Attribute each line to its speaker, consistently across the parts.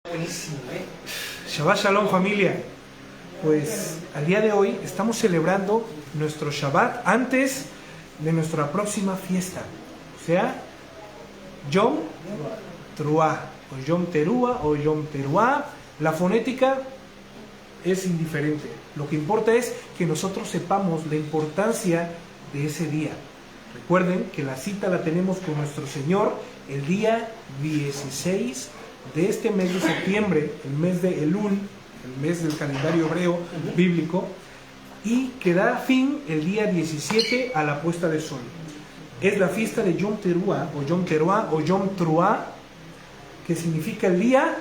Speaker 1: Buenísimo,
Speaker 2: Shabbat Shalom, familia. Pues al día de hoy estamos celebrando nuestro Shabbat antes de nuestra próxima fiesta, o sea, Yom Teruah, o Yom Teruah, o Yom Teruah. La fonética es indiferente. Lo que importa es que nosotros sepamos la importancia de ese día. Recuerden que la cita la tenemos con nuestro Señor el día 16 de este mes de septiembre, el mes de Elul, el mes del calendario hebreo bíblico, y que da fin el día 17 a la puesta de sol. Es la fiesta de Yom Teruah, o Yom Teruah, o Yom Truah, que significa el día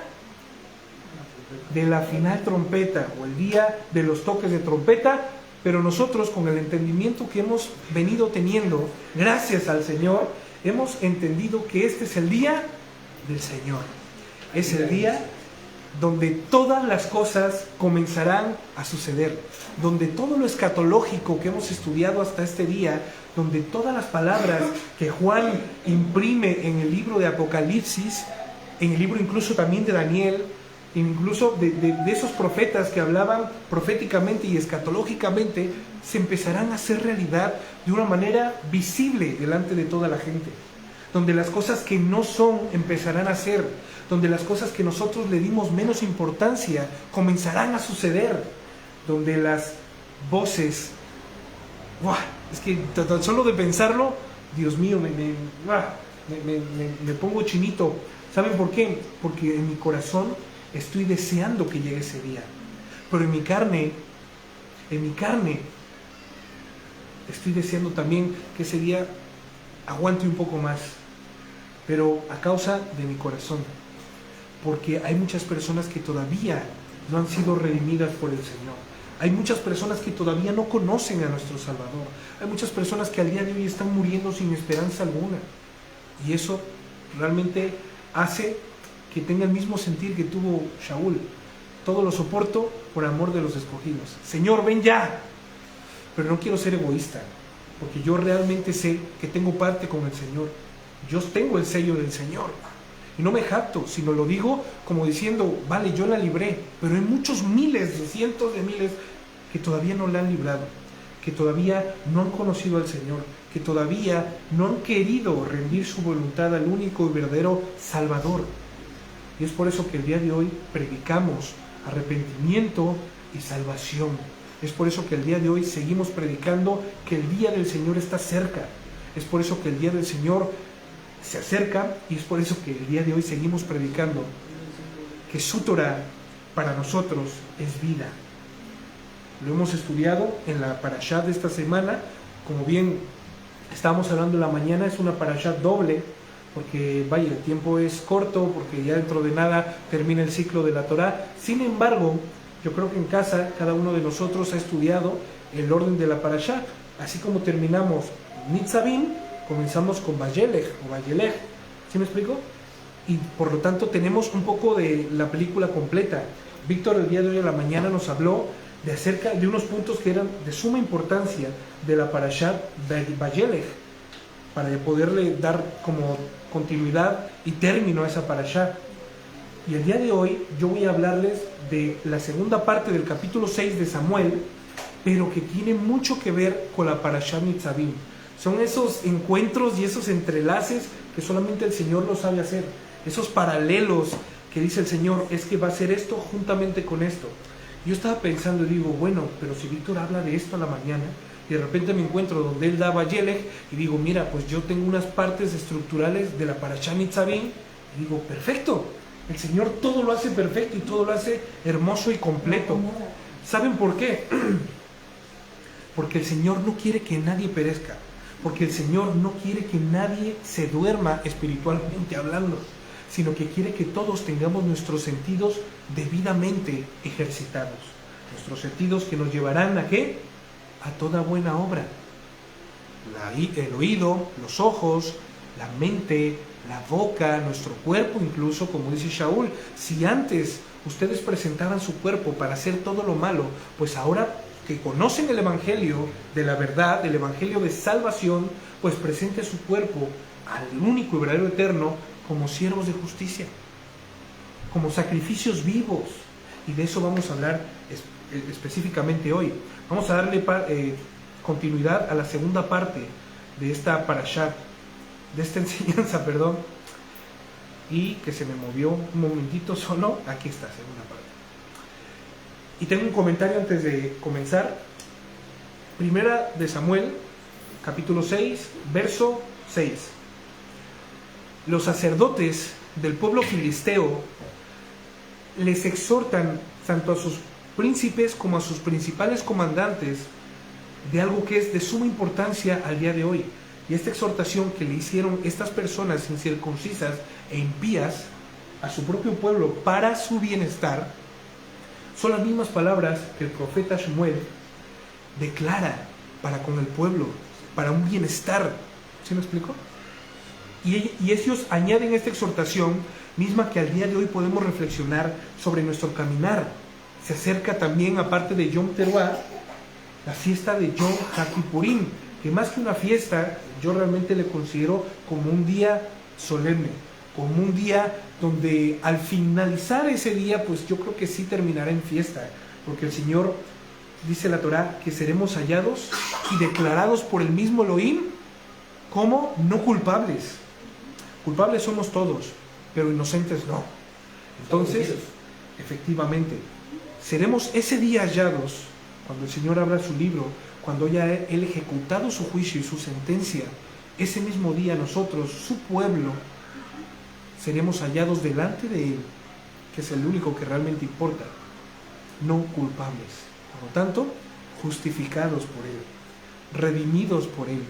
Speaker 2: de la final trompeta, o el día de los toques de trompeta. Pero nosotros, con el entendimiento que hemos venido teniendo, gracias al Señor, hemos entendido que este es el día del Señor. Es el día donde todas las cosas comenzarán a suceder, donde todo lo escatológico que hemos estudiado hasta este día, donde todas las palabras que Juan imprime en el libro de Apocalipsis, en el libro incluso también de Daniel, incluso de esos profetas que hablaban proféticamente y escatológicamente, se empezarán a hacer realidad de una manera visible delante de toda la gente, donde las cosas que no son empezarán a ser, donde las cosas que nosotros le dimos menos importancia comenzarán a suceder, donde las voces, es que tan solo de pensarlo, Dios mío, me pongo chinito. ¿Saben por qué? Porque en mi corazón estoy deseando que llegue ese día, pero en mi carne estoy deseando también que ese día aguante un poco más, pero a causa de mi corazón, porque hay muchas personas que todavía no han sido redimidas por el Señor. Hay muchas personas que todavía no conocen a nuestro Salvador. Hay muchas personas que al día de hoy están muriendo sin esperanza alguna, y eso realmente hace que tenga el mismo sentir que tuvo Shaul. Todo lo soporto por amor de los escogidos. Señor, ven ya. Pero no quiero ser egoísta, porque yo realmente sé que tengo parte con el Señor. Yo tengo el sello del Señor. Y no me jacto, sino lo digo como diciendo, vale, yo la libré, pero hay muchos miles, cientos de miles que todavía no la han librado, que todavía no han conocido al Señor, que todavía no han querido rendir su voluntad al único y verdadero Salvador. Y es por eso que el día de hoy predicamos arrepentimiento y salvación. Es por eso que el día de hoy seguimos predicando que el día del Señor está cerca. Es por eso que el día del Señor se acerca, y es por eso que el día de hoy seguimos predicando que su Torah para nosotros es vida. Lo hemos estudiado en la parashá de esta semana. Como bien estábamos hablando en la mañana, es una parashá doble, porque vaya, el tiempo es corto, porque ya dentro de nada termina el ciclo de la Torah. Sin embargo, yo creo que en casa cada uno de nosotros ha estudiado el orden de la parashá. Así como terminamos Nitzavim, comenzamos con Vayelech o Vayelech. ¿Sí me explico? Y por lo tanto tenemos un poco de la película completa. Víctor el día de hoy a la mañana nos habló de acerca de unos puntos que eran de suma importancia de la parashá Vayelech, para poderle dar como continuidad y término a esa parashá. Y el día de hoy yo voy a hablarles de la segunda parte del capítulo 6 de Samuel, pero que tiene mucho que ver con la parashá Nitzavim. Son esos encuentros y esos entrelaces que solamente el Señor lo sabe hacer, esos paralelos que dice el Señor, es que va a hacer esto juntamente con esto. Yo estaba pensando y digo, bueno, pero si Víctor habla de esto a la mañana, y de repente me encuentro donde él da Vayelech, y digo, mira, pues yo tengo unas partes estructurales de la parashá Nitzavim, y digo, perfecto, el Señor todo lo hace perfecto y todo lo hace hermoso y completo. ¿Saben por qué? Porque el Señor no quiere que nadie perezca, porque el Señor no quiere que nadie se duerma espiritualmente hablando, sino que quiere que todos tengamos nuestros sentidos debidamente ejercitados, nuestros sentidos que nos llevarán ¿a qué? A toda buena obra. El oído, los ojos, la mente, la boca, nuestro cuerpo incluso, como dice Shaul. Si antes ustedes presentaban su cuerpo para hacer todo lo malo, pues ahora que conocen el Evangelio de la verdad, el Evangelio de salvación, pues presente su cuerpo al único y verdadero eterno como siervos de justicia. como sacrificios vivos. Y de eso vamos a hablar específicamente hoy. Vamos a darle continuidad a la segunda parte de esta parashá, de esta enseñanza, perdón. Y que se me movió un momentito solo. Aquí está, segunda parte. Y tengo un comentario antes de comenzar. Primera de Samuel, capítulo 6, verso 6. Los sacerdotes del pueblo filisteo les exhortan tanto a sus príncipes como a sus principales comandantes de algo que es de suma importancia al día de hoy. Y esta exhortación que le hicieron estas personas incircuncisas e impías a su propio pueblo para su bienestar, son las mismas palabras que el profeta Shmuel declara para con el pueblo, para un bienestar. ¿Sí me explico? Y ellos añaden esta exhortación misma que al día de hoy podemos reflexionar sobre nuestro caminar. Se acerca también, aparte de Yom Teruah, la fiesta de Yom HaKippurim, que más que una fiesta, yo realmente le considero como un día solemne, como un día donde al finalizar ese día, pues yo creo que sí terminará en fiesta, porque el Señor, dice la Torá, que seremos hallados y declarados por el mismo Elohim como no culpables. Culpables somos todos, pero inocentes no. Entonces, efectivamente, seremos ese día hallados, cuando el Señor abra su libro, cuando haya Él ejecutado su juicio y su sentencia, ese mismo día nosotros, su pueblo, seremos hallados delante de Él, que es el único que realmente importa, no culpables. Por lo tanto, justificados por Él, redimidos por Él,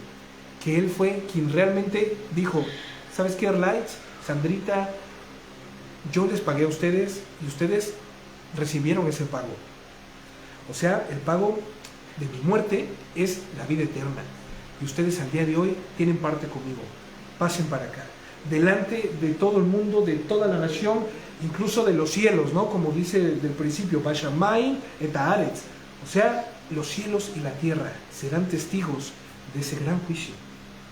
Speaker 2: que Él fue quien realmente dijo, ¿sabes qué, Lights? Sandrita, yo les pagué a ustedes y ustedes recibieron ese pago. O sea, el pago de mi muerte es la vida eterna. Y ustedes al día de hoy tienen parte conmigo. Pasen para acá. Delante de todo el mundo, de toda la nación, incluso de los cielos, ¿no? Como dice del principio, Bashamay et haaretz. O sea, los cielos y la tierra serán testigos de ese gran juicio.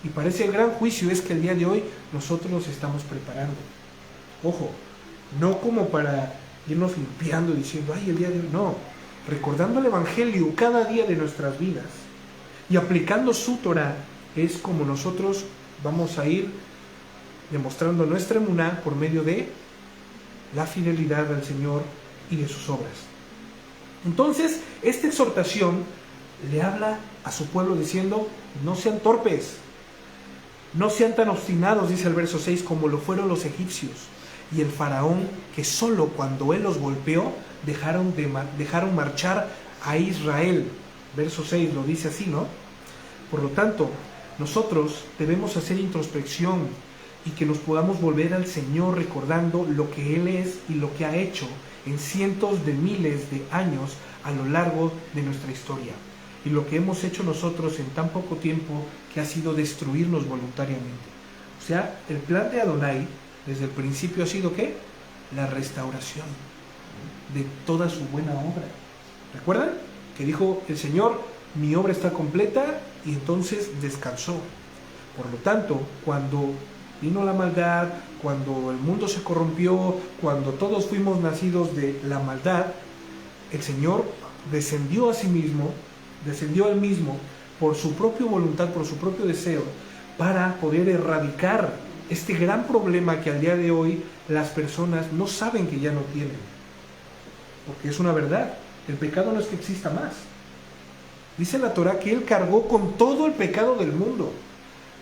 Speaker 2: Y para ese gran juicio es que el día de hoy nosotros nos estamos preparando. Ojo, no como para irnos limpiando diciendo, ay, el día de hoy, no. Recordando el Evangelio cada día de nuestras vidas y aplicando su Torah, es como nosotros vamos a ir demostrando nuestra emuná por medio de la fidelidad al Señor y de sus obras. Entonces, esta exhortación le habla a su pueblo diciendo, no sean torpes, no sean tan obstinados, dice el verso 6, como lo fueron los egipcios y el faraón, que solo cuando él los golpeó dejaron marchar a Israel. Verso 6 lo dice así, ¿no? Por lo tanto, nosotros debemos hacer introspección y que nos podamos volver al Señor recordando lo que Él es y lo que ha hecho en cientos de miles de años a lo largo de nuestra historia. Y lo que hemos hecho nosotros en tan poco tiempo, que ha sido destruirnos voluntariamente. O sea, el plan de Adonai desde el principio ha sido ¿qué? La restauración de toda su buena obra. ¿Recuerdan? Que dijo el Señor, mi obra está completa, y entonces descansó. Por lo tanto, cuando vino la maldad, cuando el mundo se corrompió, cuando todos fuimos nacidos de la maldad, el Señor descendió a sí mismo, descendió Él mismo por su propia voluntad, por su propio deseo, para poder erradicar este gran problema que al día de hoy las personas no saben que ya no tienen. Porque es una verdad, el pecado no es que exista más. Dice la Torá que Él cargó con todo el pecado del mundo.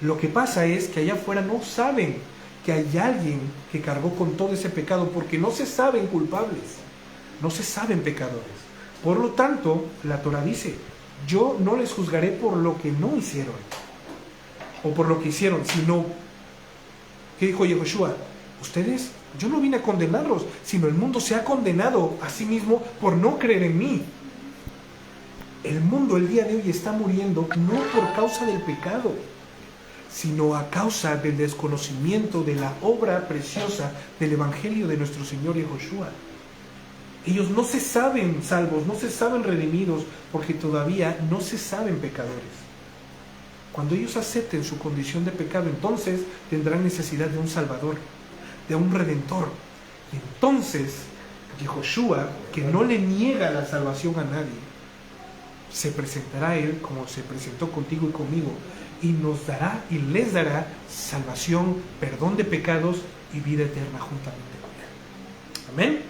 Speaker 2: Lo que pasa es que allá afuera no saben que hay alguien que cargó con todo ese pecado, porque no se saben culpables, no se saben pecadores. Por lo tanto, la Torá dice, yo no les juzgaré por lo que no hicieron, o por lo que hicieron, sino, ¿qué dijo Yehoshua? Ustedes, yo no vine a condenarlos, sino el mundo se ha condenado a sí mismo por no creer en mí. El mundo el día de hoy está muriendo no por causa del pecado, sino a causa del desconocimiento de la obra preciosa del Evangelio de nuestro Señor Yehoshua. Ellos no se saben salvos, no se saben redimidos, porque todavía no se saben pecadores. Cuando ellos acepten su condición de pecado, entonces tendrán necesidad de un Salvador, de un Redentor. Y entonces Yehoshua, que no le niega la salvación a nadie, se presentará a él como se presentó contigo y conmigo, y nos dará y les dará salvación, perdón de pecados y vida eterna juntamente con él. Amén.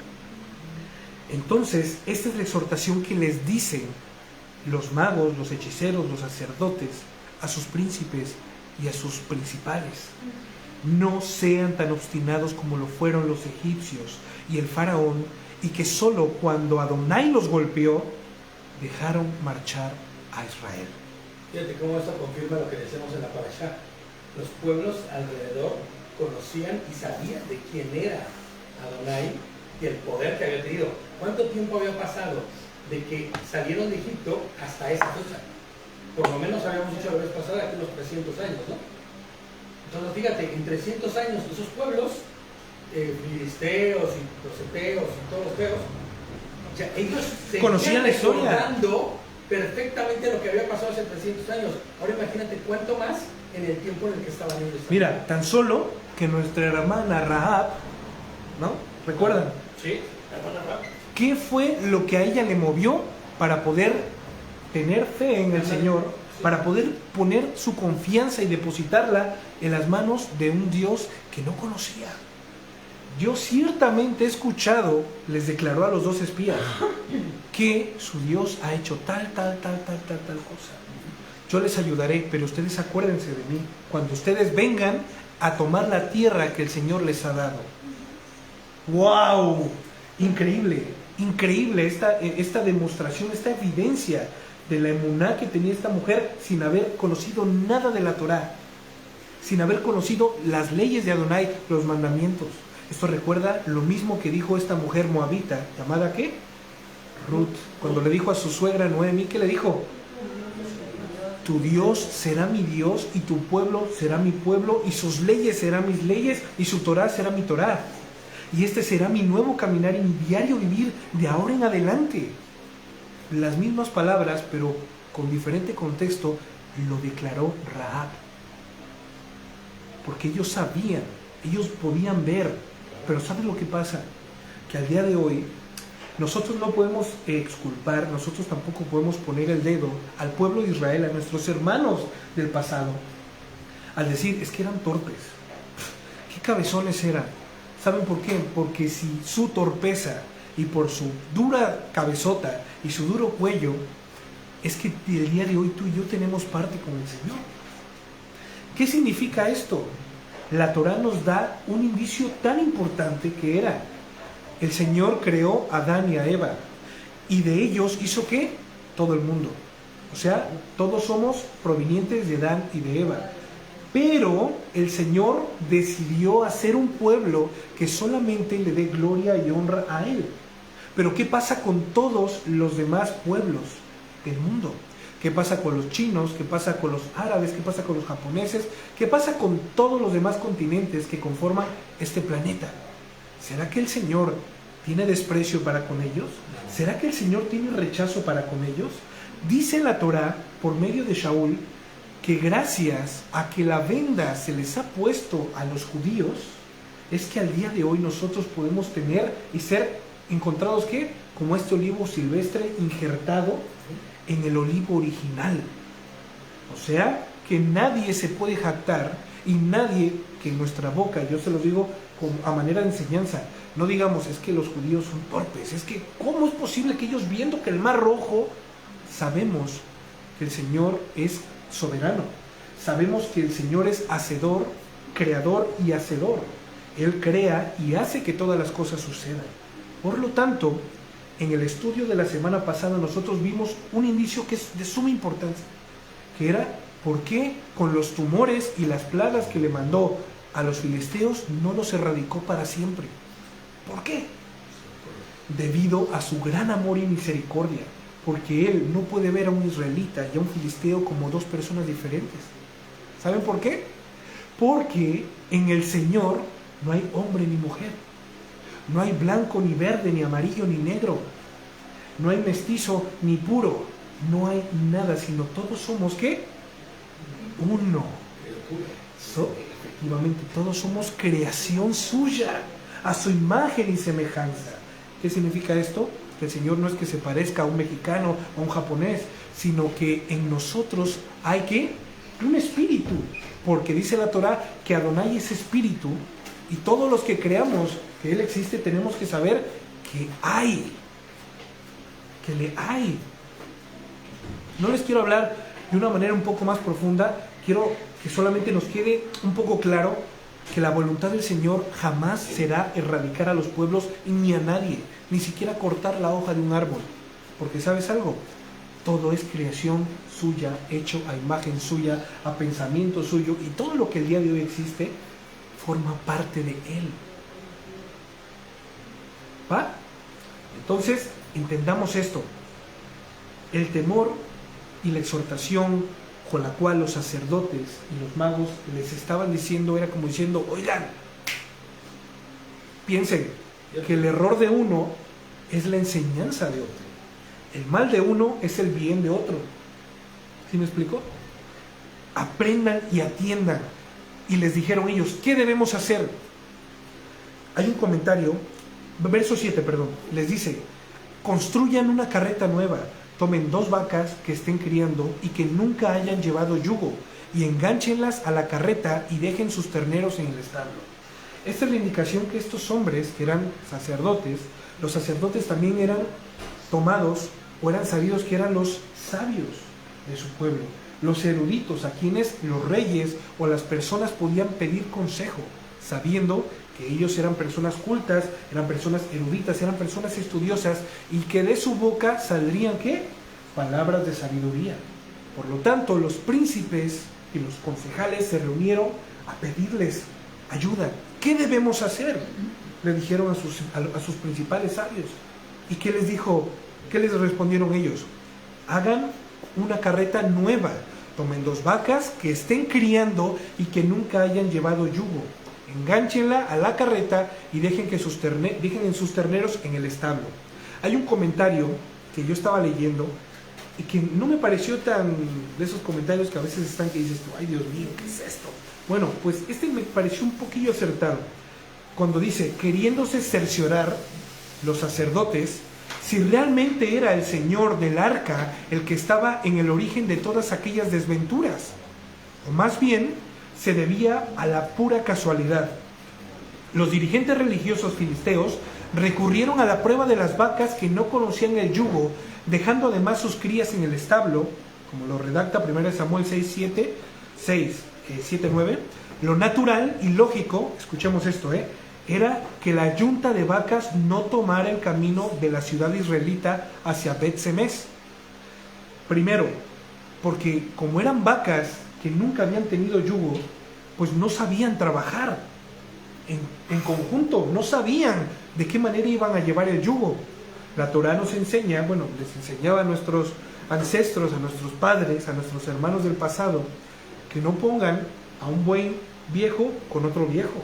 Speaker 2: Entonces, esta es la exhortación que les dicen los magos, los hechiceros, los sacerdotes a sus príncipes y a sus principales. No sean tan obstinados como lo fueron los egipcios y el faraón, y que solo cuando Adonai los golpeó dejaron marchar a Israel.
Speaker 1: Fíjate cómo esto confirma lo que decíamos en la parashá. Los pueblos alrededor conocían y sabían de quién era Adonai y el poder que había tenido. ¿Cuánto tiempo había pasado de que salieron de Egipto hasta esa fecha? Por lo menos habíamos dicho la vez pasada aquí unos 300 años, ¿no? Entonces fíjate, en 300 años esos pueblos, filisteos y los eteos y todos los feos, o sea, ellos
Speaker 2: conocían la historia,
Speaker 1: recordando perfectamente lo que había pasado hace 300 años. Ahora imagínate cuánto más en el tiempo en el que estaban ellos.
Speaker 2: Mira, tan solo que nuestra hermana Rahab, ¿no? ¿Recuerdan?
Speaker 1: Sí, la hermana Rahab.
Speaker 2: ¿Qué fue lo que a ella le movió para poder tener fe en el Señor, para poder poner su confianza y depositarla en las manos de un Dios que no conocía? Yo ciertamente he escuchado, les declaró a los 2 espías, que su Dios ha hecho tal cosa. Yo les ayudaré, pero ustedes acuérdense de mí cuando ustedes vengan a tomar la tierra que el Señor les ha dado. ¡Wow! Increíble, increíble esta demostración, esta evidencia de la emuná que tenía esta mujer sin haber conocido nada de la Torá, sin haber conocido las leyes de Adonai, los mandamientos. Esto recuerda lo mismo que dijo esta mujer moabita, llamada ¿qué? Ruth, cuando le dijo a su suegra Noemi, ¿qué le dijo? Tu Dios será mi Dios y tu pueblo será mi pueblo y sus leyes serán mis leyes y su Torá será mi Torá. Y este será mi nuevo caminar y mi diario vivir de ahora en adelante. Las mismas palabras, pero con diferente contexto, lo declaró Rahab. Porque ellos sabían, ellos podían ver. Pero ¿saben lo que pasa? Que al día de hoy nosotros no podemos exculpar, nosotros tampoco podemos poner el dedo al pueblo de Israel, a nuestros hermanos del pasado, al decir, es que eran torpes. ¿Qué cabezones eran? ¿Saben por qué? Porque si su torpeza y por su dura cabezota y su duro cuello, es que el día de hoy tú y yo tenemos parte con el Señor. ¿Qué significa esto? La Torá nos da un indicio tan importante que era, el Señor creó a Adán y a Eva, y de ellos hizo ¿qué? Todo el mundo. O sea, todos somos provenientes de Adán y de Eva. Pero el Señor decidió hacer un pueblo que solamente le dé gloria y honra a Él. Pero ¿qué pasa con todos los demás pueblos del mundo? ¿Qué pasa con los chinos? ¿Qué pasa con los árabes? ¿Qué pasa con los japoneses? ¿Qué pasa con todos los demás continentes que conforman este planeta? ¿Será que el Señor tiene desprecio para con ellos? ¿Será que el Señor tiene rechazo para con ellos? Dice la Torá, por medio de Shaul, que gracias a que la venda se les ha puesto a los judíos, es que al día de hoy nosotros podemos tener y ser encontrados, ¿qué? Como este olivo silvestre injertado en el olivo original. O sea, que nadie se puede jactar y nadie que en nuestra boca, yo se los digo a manera de enseñanza, no digamos, es que los judíos son torpes, es que ¿cómo es posible que ellos viendo que el mar rojo, sabemos que el Señor es soberano, sabemos que el Señor es hacedor, creador y hacedor, Él crea y hace que todas las cosas sucedan. Por lo tanto, en el estudio de la semana pasada nosotros vimos un indicio que es de suma importancia, que era por qué con los tumores y las plagas que le mandó a los filisteos no los erradicó para siempre. ¿Por qué? Debido a su gran amor y misericordia, porque Él no puede ver a un israelita y a un filisteo como dos personas diferentes. ¿Saben por qué? Porque en el Señor no hay hombre ni mujer. No hay blanco, ni verde, ni amarillo, ni negro. No hay mestizo, ni puro. No hay nada, sino todos somos, ¿qué? Uno. Efectivamente, todos somos creación suya. a su imagen y semejanza. ¿Qué significa esto? Que el Señor no es que se parezca a un mexicano o a un japonés, sino que en nosotros hay que un espíritu, porque dice la Torah que Adonai es espíritu, y todos los que creamos que Él existe tenemos que saber que le hay. No les quiero hablar de una manera un poco más profunda, quiero que solamente nos quede un poco claro que la voluntad del Señor jamás será erradicar a los pueblos ni a nadie, ni siquiera cortar la hoja de un árbol, porque ¿sabes algo? Todo es creación suya, hecho a imagen suya, a pensamiento suyo, y todo lo que el día de hoy existe forma parte de Él. ¿Va? Entonces, entendamos esto. El temor y la exhortación con la cual los sacerdotes y los magos les estaban diciendo era como diciendo, oigan, piensen que el error de uno es la enseñanza de otro. El mal de uno es el bien de otro. ¿Sí me explico? Aprendan y atiendan. Y les dijeron ellos, ¿qué debemos hacer? Hay un comentario, verso 7, les dice, construyan una carreta nueva, tomen 2 vacas que estén criando y que nunca hayan llevado yugo, y engánchenlas a la carreta y dejen sus terneros en el establo. Esta es la indicación que estos hombres, que eran sacerdotes, los sacerdotes también eran tomados o eran sabidos que eran los sabios de su pueblo, los eruditos a quienes los reyes o las personas podían pedir consejo, sabiendo que ellos eran personas cultas, eran personas eruditas, eran personas estudiosas, y que de su boca saldrían ¿qué? Palabras de sabiduría. Por lo tanto, los príncipes y los concejales se reunieron a pedirles ayuda. ¿Qué debemos hacer? Le dijeron a sus principales sabios. ¿Y qué les dijo? ¿Qué les respondieron ellos? Hagan una carreta nueva, tomen 2 vacas que estén criando y que nunca hayan llevado yugo, engánchenla a la carreta y dejen en sus terneros en el establo. Hay un comentario que yo estaba leyendo y que no me pareció tan de esos comentarios que a veces están que dices tú, ay Dios mío, ¿qué es esto? Bueno, pues este me pareció un poquillo acertado, cuando dice, queriéndose cerciorar los sacerdotes si realmente era el Señor del arca el que estaba en el origen de todas aquellas desventuras, o más bien se debía a la pura casualidad. Los dirigentes religiosos filisteos recurrieron a la prueba de las vacas que no conocían el yugo, dejando además sus crías en el establo, como lo redacta 1 Samuel 6:9. Lo natural y lógico, escuchemos esto, era que la yunta de vacas no tomara el camino de la ciudad israelita hacia Bet-Semes. Primero, porque como eran vacas que nunca habían tenido yugo, pues no sabían trabajar en conjunto, no sabían de qué manera iban a llevar el yugo. La Torah nos enseña, les enseñaba a nuestros ancestros, a nuestros padres, a nuestros hermanos del pasado, que no pongan a un buey viejo con otro viejo,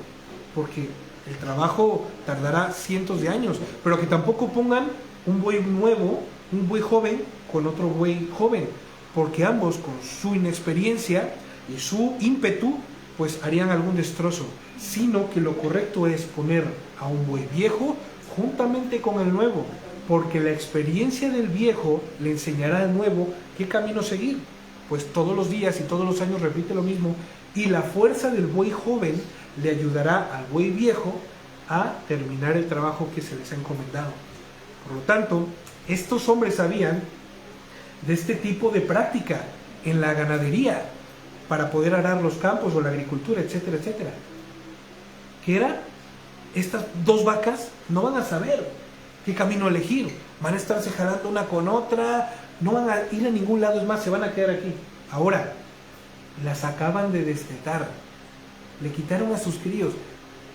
Speaker 2: porque el trabajo tardará cientos de años, pero que tampoco pongan un buey nuevo, un buey joven con otro buey joven, porque ambos con su inexperiencia y su ímpetu pues harían algún destrozo, sino que lo correcto es poner a un buey viejo juntamente con el nuevo, porque la experiencia del viejo le enseñará al nuevo qué camino seguir, pues todos los días y todos los años repite lo mismo, y la fuerza del buey joven le ayudará al buey viejo a terminar el trabajo que se les ha encomendado. Por lo tanto, estos hombres sabían de este tipo de práctica en la ganadería para poder arar los campos o la agricultura, etcétera, etcétera. Que era, estas 2 vacas no van a saber qué camino elegir, van a estarse jalando una con otra, no van a ir a ningún lado, es más, se van a quedar aquí. Ahora, las acaban de destetar, le quitaron a sus críos.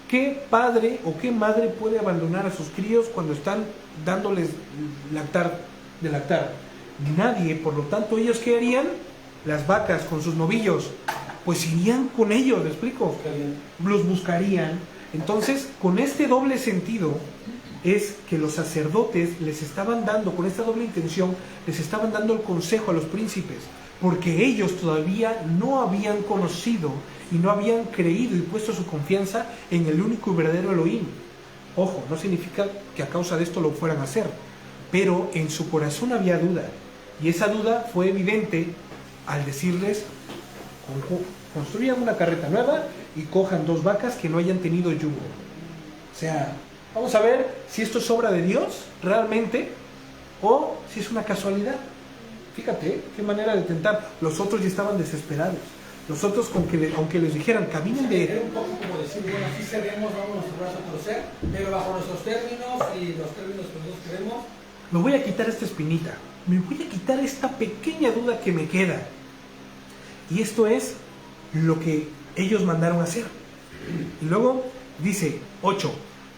Speaker 2: ¿Qué padre o qué madre puede abandonar a sus críos cuando están dándoles de lactar? Nadie. Por lo tanto, ¿ellos qué harían? Las vacas con sus novillos, pues irían con ellos, ¿me explico? Los buscarían. Entonces, con este doble sentido es que los sacerdotes les estaban dando, con esta doble intención, les estaban dando el consejo a los príncipes, porque ellos todavía no habían conocido y no habían creído y puesto su confianza en el único y verdadero Elohim. Ojo, no significa que a causa de esto lo fueran a hacer, pero en su corazón había duda, y esa duda fue evidente al decirles: construyan una carreta nueva y cojan 2 vacas que no hayan tenido yugo. O sea, vamos a ver si esto es obra de Dios realmente o si es una casualidad. Fíjate, qué manera de tentar. Los otros ya estaban desesperados. Los otros, aunque les dijeran, caminen de...
Speaker 1: Era un poco como decir, bueno, así seremos, vamos a brazo a torcer, pero bajo nuestros términos y los términos que nosotros queremos.
Speaker 2: Me voy a quitar esta espinita, me voy a quitar esta pequeña duda que me queda. Y esto es lo que ellos mandaron a hacer. Y luego dice 8: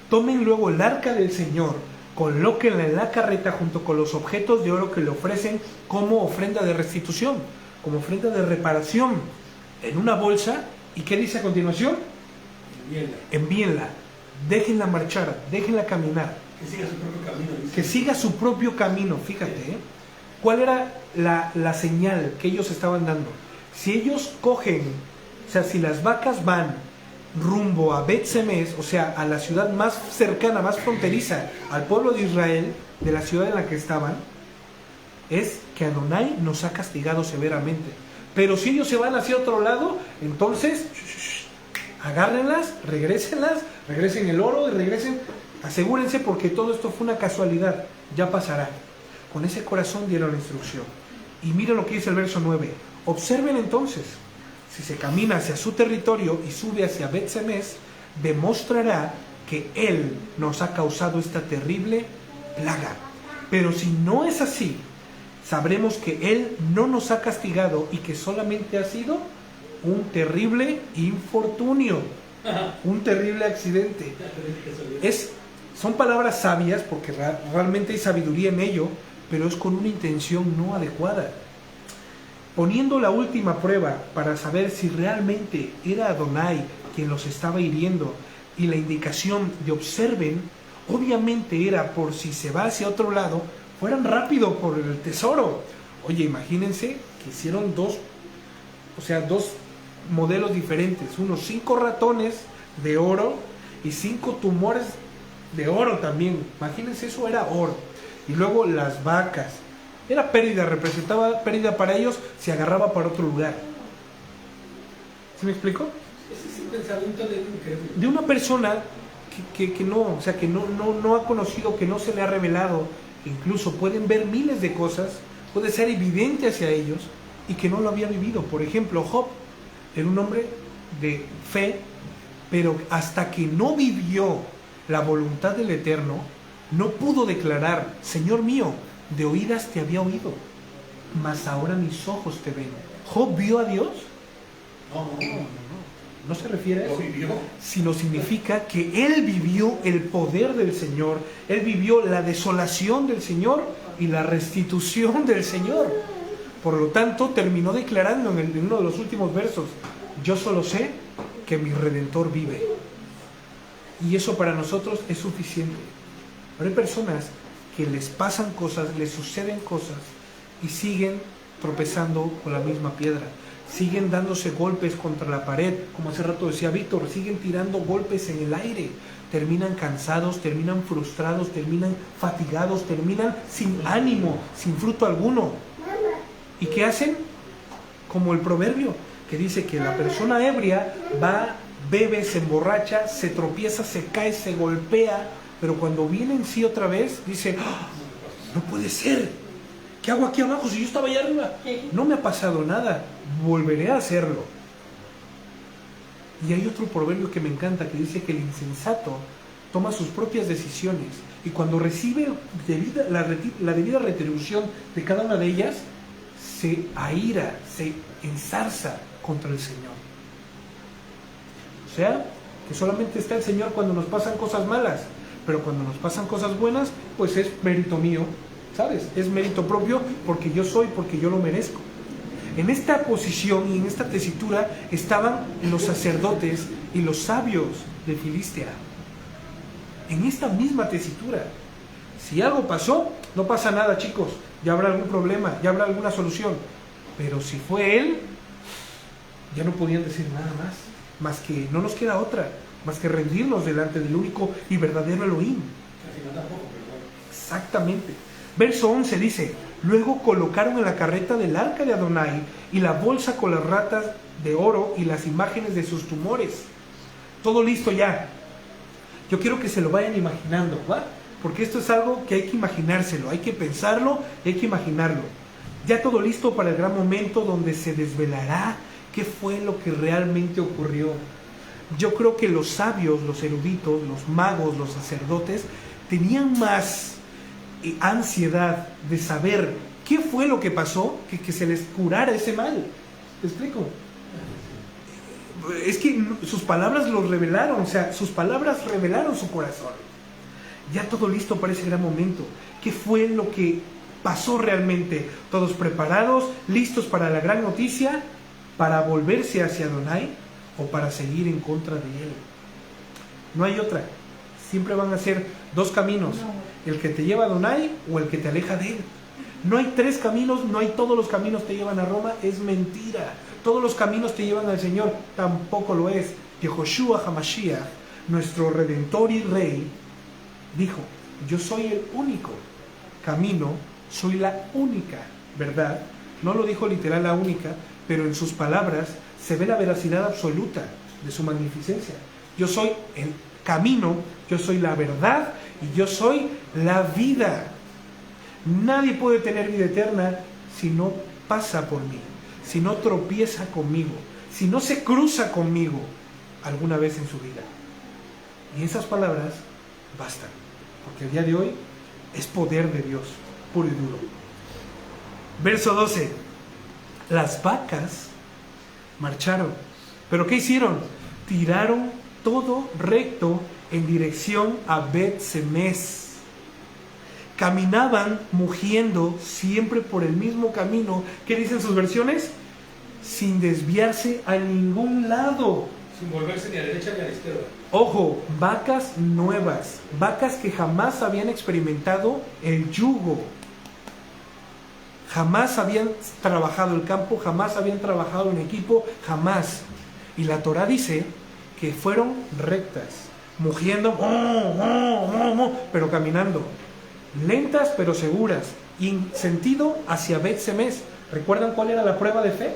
Speaker 2: tomen luego el arca del Señor, colóquenla en la carreta junto con los objetos de oro que le ofrecen como ofrenda de restitución, como ofrenda de reparación, en una bolsa. ¿Y qué dice a continuación? Envíenla, déjenla marchar, déjenla caminar.
Speaker 1: Que siga su propio camino. Dice.
Speaker 2: Que siga su propio camino, fíjate. ¿Cuál era la señal que ellos estaban dando? Si ellos cogen, o sea, si las vacas van rumbo a Bet-Semes, o sea, a la ciudad más cercana, más fronteriza al pueblo de Israel, de la ciudad en la que estaban, es que Adonai nos ha castigado severamente. Pero si ellos se van hacia otro lado, entonces agárrenlas, regresen el oro y regresen, asegúrense, porque todo esto fue una casualidad, ya pasará. Con ese corazón dieron la instrucción. Y miren lo que dice el verso 9: observen entonces, si se camina hacia su territorio y sube hacia Bet-Semes, demostrará que Él nos ha causado esta terrible plaga. Pero si no es así, sabremos que Él no nos ha castigado y que solamente ha sido un terrible infortunio, un terrible accidente. Son palabras sabias, porque realmente hay sabiduría en ello, pero es con una intención no adecuada. Poniendo la última prueba para saber si realmente era Adonai quien los estaba hiriendo, y la indicación de observen, obviamente era por si se va hacia otro lado, fueran rápido por el tesoro. Oye, imagínense que hicieron dos modelos diferentes, unos 5 ratones de oro y 5 tumores de oro también. Imagínense, eso era oro. Y luego las vacas. Era pérdida, representaba pérdida para ellos, se agarraba para otro lugar. ¿Sí me explico?
Speaker 1: Ese es el pensamiento
Speaker 2: de una persona que no, o sea, que no ha conocido, que no se le ha revelado. Incluso pueden ver miles de cosas, puede ser evidente hacia ellos, y que no lo había vivido. Por ejemplo, Job era un hombre de fe, pero hasta que no vivió la voluntad del Eterno, no pudo declarar: Señor mío, de oídas te había oído, mas ahora mis ojos te ven. ¿Job vio a Dios? No se refiere a eso, sino significa que él vivió el poder del Señor, él vivió la desolación del Señor y la restitución del Señor. Por lo tanto, terminó declarando en uno de los últimos versos: yo solo sé que mi Redentor vive. Y eso para nosotros es suficiente. Pero hay personas que les pasan cosas, les suceden cosas, y siguen tropezando con la misma piedra, siguen dándose golpes contra la pared, como hace rato decía Víctor, siguen tirando golpes en el aire, terminan cansados, terminan frustrados, terminan fatigados, terminan sin ánimo, sin fruto alguno. ¿Y qué hacen? Como el proverbio que dice que la persona ebria va, bebe, se emborracha, se tropieza, se cae, se golpea, pero cuando viene en sí otra vez, dice: ¡oh, no puede ser! ¿Qué hago aquí abajo si yo estaba allá arriba? No me ha pasado nada, volveré a hacerlo. Y hay otro proverbio que me encanta, que dice que el insensato toma sus propias decisiones, y cuando recibe la debida retribución de cada una de ellas, se aira, se enzarza contra el Señor. O sea, que solamente está el Señor cuando nos pasan cosas malas, pero cuando nos pasan cosas buenas, pues es mérito mío, ¿sabes? Es mérito propio, porque yo lo merezco. En esta posición y en esta tesitura estaban los sacerdotes y los sabios de Filistea. En esta misma tesitura. Si algo pasó, no pasa nada, chicos. Ya habrá algún problema, ya habrá alguna solución. Pero si fue él, ya no podían decir nada más que no nos queda otra. más que rendirnos delante del único y verdadero Elohim.
Speaker 1: Casi no tampoco, pero bueno.
Speaker 2: Exactamente. Verso 11 dice: luego colocaron en la carreta del arca de Adonai y la bolsa con las ratas de oro y las imágenes de sus tumores. Todo listo ya. Yo quiero que se lo vayan imaginando, ¿va? Porque esto es algo que hay que imaginárselo, hay que pensarlo, hay que imaginarlo. Ya todo listo para el gran momento donde se desvelará qué fue lo que realmente ocurrió. Yo creo que los sabios, los eruditos, los magos, los sacerdotes tenían más ansiedad de saber qué fue lo que pasó que se les curara ese mal. ¿Te explico? Es que sus palabras lo revelaron, o sea, sus palabras revelaron su corazón. Ya todo listo para ese gran momento. ¿Qué fue lo que pasó realmente? Todos preparados, listos para la gran noticia, para volverse hacia Adonai o para seguir en contra de él. No hay otra. Siempre van a ser dos caminos: el que te lleva a Adonai o el que te aleja de él. No hay tres caminos, no hay todos los caminos te llevan a Roma, es mentira. Todos los caminos te llevan al Señor, tampoco lo es. Yehoshua HaMashiach, nuestro Redentor y Rey, dijo: yo soy el único camino, soy la única verdad. No lo dijo literal la única, pero en sus palabras se ve la veracidad absoluta de su magnificencia. Yo soy el camino, yo soy la verdad y yo soy la vida. Nadie puede tener vida eterna si no pasa por mí, si no tropieza conmigo, si no se cruza conmigo alguna vez en su vida. Y esas palabras bastan, porque el día de hoy es poder de Dios, puro y duro. Verso 12. Las vacas marcharon. ¿Pero qué hicieron? Tiraron todo recto en dirección a Bet-Semes. Caminaban mugiendo siempre por el mismo camino. ¿Qué dicen sus versiones? Sin desviarse a ningún lado.
Speaker 1: Sin volverse ni a la derecha ni a la izquierda.
Speaker 2: Ojo, vacas nuevas, vacas que jamás habían experimentado el yugo, jamás habían trabajado el campo, jamás habían trabajado en equipo, jamás. Y la Torah dice que fueron rectas, mugiendo, pero caminando, lentas pero seguras, y en sentido hacia Bet-Semes. ¿Recuerdan cuál era la prueba de fe?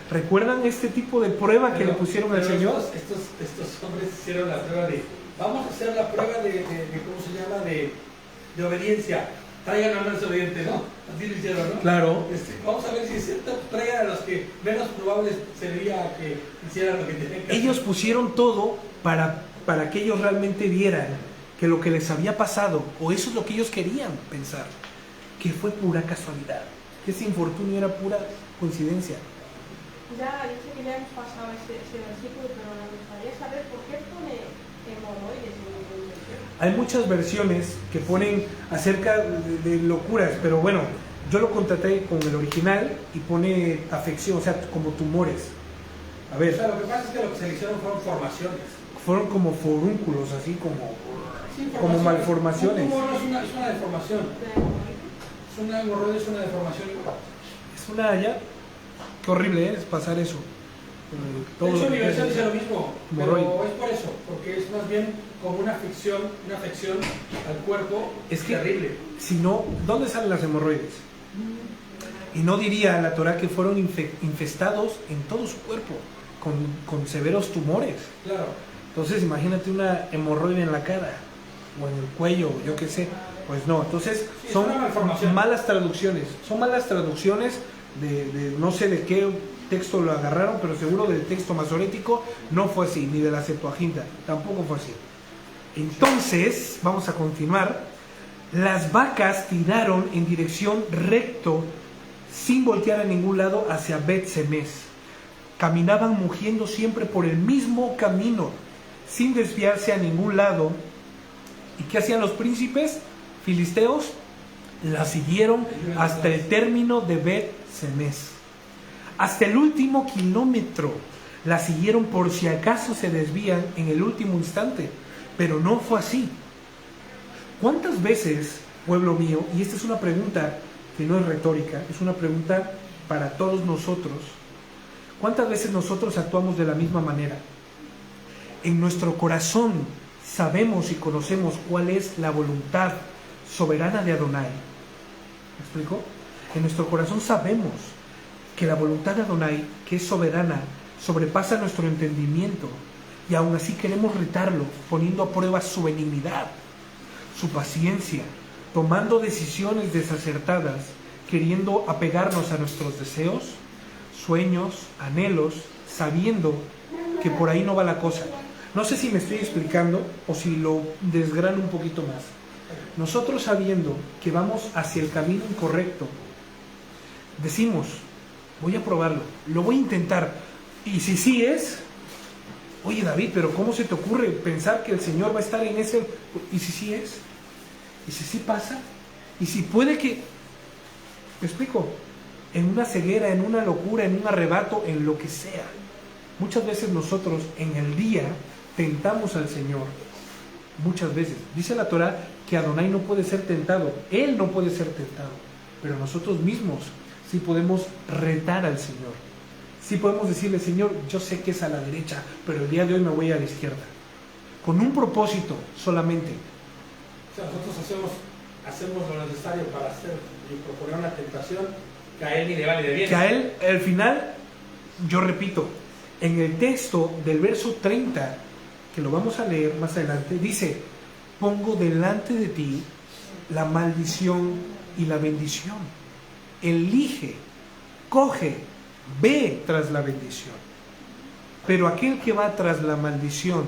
Speaker 2: ¿Recuerdan este tipo de prueba que le pusieron al Señor?
Speaker 1: Estos hombres hicieron la prueba de, vamos a hacer la prueba de ¿cómo se llama? De obediencia. Traigan a los obedientes, ¿no? Así lo hicieron, ¿no?
Speaker 2: Claro.
Speaker 1: Vamos a ver si es cierto, traigan a los que menos probables sería que hicieran lo que tenían que hacer.
Speaker 2: Ellos pusieron todo para que ellos realmente vieran que lo que les había pasado, o eso es lo que ellos querían pensar, que fue pura casualidad, que ese infortunio era pura coincidencia.
Speaker 3: Ya dice que ya hemos pasado ese versículo, pero me gustaría saber por qué pone hemorroides en el versículo.
Speaker 2: Hay muchas versiones que ponen acerca de locuras, pero bueno, yo lo contraté con el original y pone afección, o sea, como tumores. A ver.
Speaker 1: O sea, lo que pasa es que lo que se hicieron fueron formaciones.
Speaker 2: Fueron como forúnculos, así como malformaciones.
Speaker 1: Un tumor es una deformación. Es una hemorroide, es una deformación igual.
Speaker 2: Es una ya. Qué horrible es pasar eso.
Speaker 1: De hecho, Universal dice lo mismo, pero
Speaker 2: hemorroide.
Speaker 1: es por eso, porque es más bien como una afección al cuerpo.
Speaker 2: Es que,
Speaker 1: terrible.
Speaker 2: Si no, ¿dónde salen las hemorroides? Y no diría la Torah que fueron infestados en todo su cuerpo, con severos tumores.
Speaker 1: Claro.
Speaker 2: Entonces, imagínate una hemorroide en la cara, o en el cuello, yo qué sé. Pues no, entonces
Speaker 1: Sí,
Speaker 2: son malas traducciones. Son malas traducciones de no sé de qué texto lo agarraron, pero seguro del texto masorético no fue así, ni de la Septuaginta, tampoco fue así. Entonces, vamos a continuar. Las vacas tiraron en dirección recto, sin voltear a ningún lado, hacia Bet-Semes. Caminaban mugiendo siempre por el mismo camino, sin desviarse a ningún lado. ¿Y qué hacían los príncipes filisteos? La siguieron hasta el término de Bet-Semes. Hasta el último kilómetro la siguieron por si acaso se desvían en el último instante. Pero no fue así. ¿Cuántas veces, pueblo mío, y esta es una pregunta que no es retórica, es una pregunta para todos nosotros, cuántas veces nosotros actuamos de la misma manera? en nuestro corazón sabemos y conocemos cuál es la voluntad soberana de Adonai. ¿Me explico? En nuestro corazón sabemos que la voluntad de Adonai, que es soberana, sobrepasa nuestro entendimiento, y aún así queremos retarlo, poniendo a prueba su benignidad, su paciencia, tomando decisiones desacertadas, queriendo apegarnos a nuestros deseos, sueños, anhelos, sabiendo que por ahí no va la cosa. No sé si me estoy explicando o si lo desgrano un poquito más. Nosotros, sabiendo que vamos hacia el camino incorrecto, decimos, voy a probarlo, lo voy a intentar, y si sí es, oye David, pero ¿cómo se te ocurre pensar que el Señor va a estar en ese? ¿Y si sí es? ¿Y si sí pasa? ¿Y si puede que, me explico, en una ceguera, en una locura, en un arrebato, en lo que sea? Muchas veces nosotros en el día tentamos al Señor, muchas veces. Dice la Torah que Adonai no puede ser tentado, Él no puede ser tentado, pero nosotros mismos sí podemos retar al Señor. Sí podemos decirle, Señor, yo sé que es a la derecha, pero el día de hoy me voy a la izquierda. Con un propósito solamente.
Speaker 1: O sea, nosotros hacemos lo necesario para hacer y proponer una tentación que a Él ni le va ni le viene.
Speaker 2: Que a Él, al final, yo repito, en el texto del verso 30, que lo vamos a leer más adelante, dice, pongo delante de ti la maldición y la bendición. Elige, coge, ve tras la bendición. Pero aquel que va tras la maldición,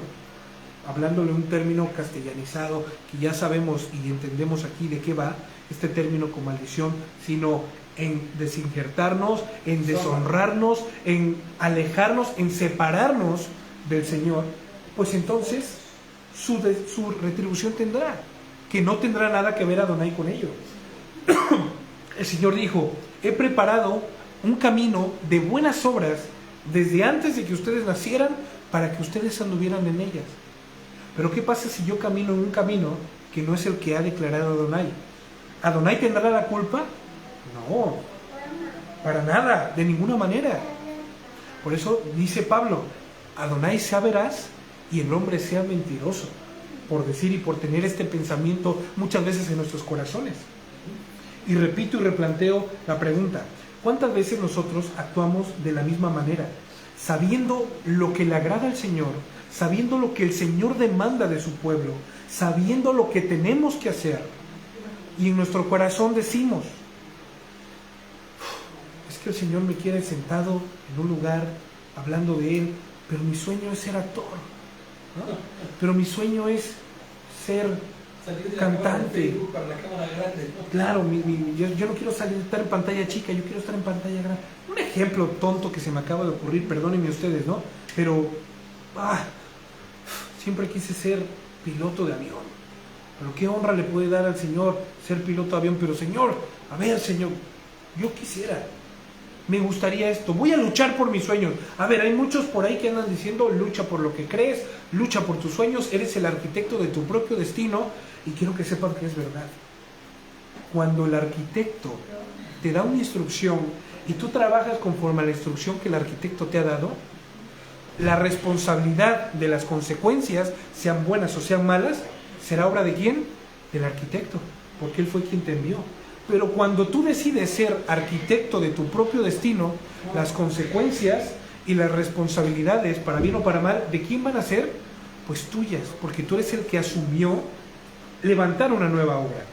Speaker 2: hablándole un término castellanizado que ya sabemos y entendemos aquí de qué va este término con maldición, sino en desinjertarnos, en deshonrarnos, en alejarnos, en separarnos del Señor, pues entonces su retribución tendrá, que no tendrá nada que ver Adonai con ello. El Señor dijo, he preparado un camino de buenas obras desde antes de que ustedes nacieran para que ustedes anduvieran en ellas. Pero ¿qué pasa si yo camino en un camino que no es el que ha declarado Adonai? ¿Adonai tendrá la culpa? No, para nada, de ninguna manera. Por eso dice Pablo, Adonai sea veraz y el hombre sea mentiroso, por decir y por tener este pensamiento muchas veces en nuestros corazones. Y repito y replanteo la pregunta, ¿cuántas veces nosotros actuamos de la misma manera, sabiendo lo que le agrada al Señor, sabiendo lo que el Señor demanda de su pueblo, sabiendo lo que tenemos que hacer, y en nuestro corazón decimos, es que el Señor me quiere sentado en un lugar hablando de Él, pero mi sueño es ser actor, ¿no? Pero mi sueño es ser cantante.
Speaker 1: Para la cámara grande, ¿no?
Speaker 2: Claro, yo no quiero estar en pantalla chica, yo quiero estar en pantalla grande. Un ejemplo tonto que se me acaba de ocurrir, perdónenme ustedes, ¿no? Pero siempre quise ser piloto de avión. Pero qué honra le puede dar al Señor ser piloto de avión. Pero Señor, a ver Señor, yo quisiera, me gustaría esto, voy a luchar por mis sueños. A ver, hay muchos por ahí que andan diciendo, lucha por lo que crees, lucha por tus sueños, eres el arquitecto de tu propio destino. Y quiero que sepan que es verdad. Cuando el arquitecto te da una instrucción y tú trabajas conforme a la instrucción que el arquitecto te ha dado, la responsabilidad de las consecuencias, sean buenas o sean malas, será obra de ¿quién? Del arquitecto, porque él fue quien te envió. Pero cuando tú decides ser arquitecto de tu propio destino, las consecuencias y las responsabilidades, para bien o para mal, ¿de quién van a ser? Pues tuyas, porque tú eres el que asumió levantar una nueva obra.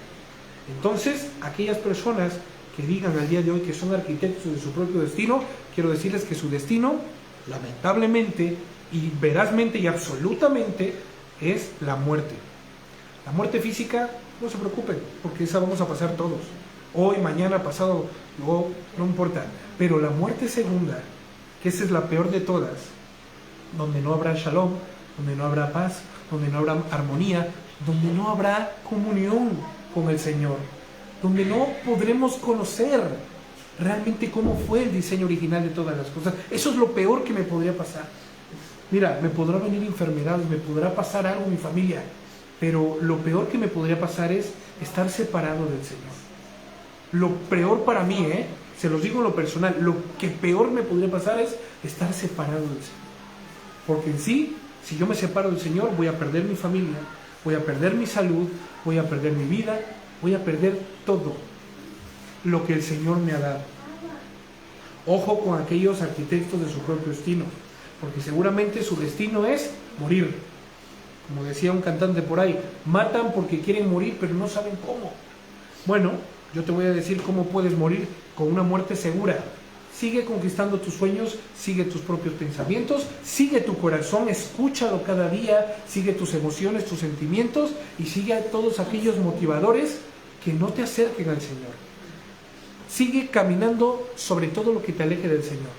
Speaker 2: Entonces, aquellas personas que digan al día de hoy que son arquitectos de su propio destino, quiero decirles que su destino, lamentablemente y verazmente y absolutamente, es la muerte. La muerte física, no se preocupen, porque esa vamos a pasar todos. Hoy, mañana, pasado, luego, no importa. Pero la muerte segunda, que esa es la peor de todas, donde no habrá shalom, donde no habrá paz, donde no habrá armonía, donde no habrá comunión con el Señor, donde no podremos conocer realmente cómo fue el diseño original de todas las cosas. Eso es lo peor que me podría pasar. Mira, me podrá venir enfermedades, me podrá pasar algo en mi familia, pero lo peor que me podría pasar es estar separado del Señor. Lo peor para mí, se los digo en lo personal, lo que peor me podría pasar es estar separado del Señor. Porque en sí, Si yo me separo del Señor, voy a perder mi familia, voy a perder mi salud, voy a perder mi vida, voy a perder todo lo que el Señor me ha dado. Ojo con aquellos arquitectos de su propio destino, porque seguramente su destino es morir. Como decía un cantante por ahí, matan porque quieren morir, pero no saben cómo. Bueno, yo te voy a decir cómo puedes morir con una muerte segura. Sigue conquistando tus sueños, sigue tus propios pensamientos, sigue tu corazón, escúchalo cada día, sigue tus emociones, tus sentimientos y sigue a todos aquellos motivadores que no te acerquen al Señor. Sigue caminando sobre todo lo que te aleje del Señor.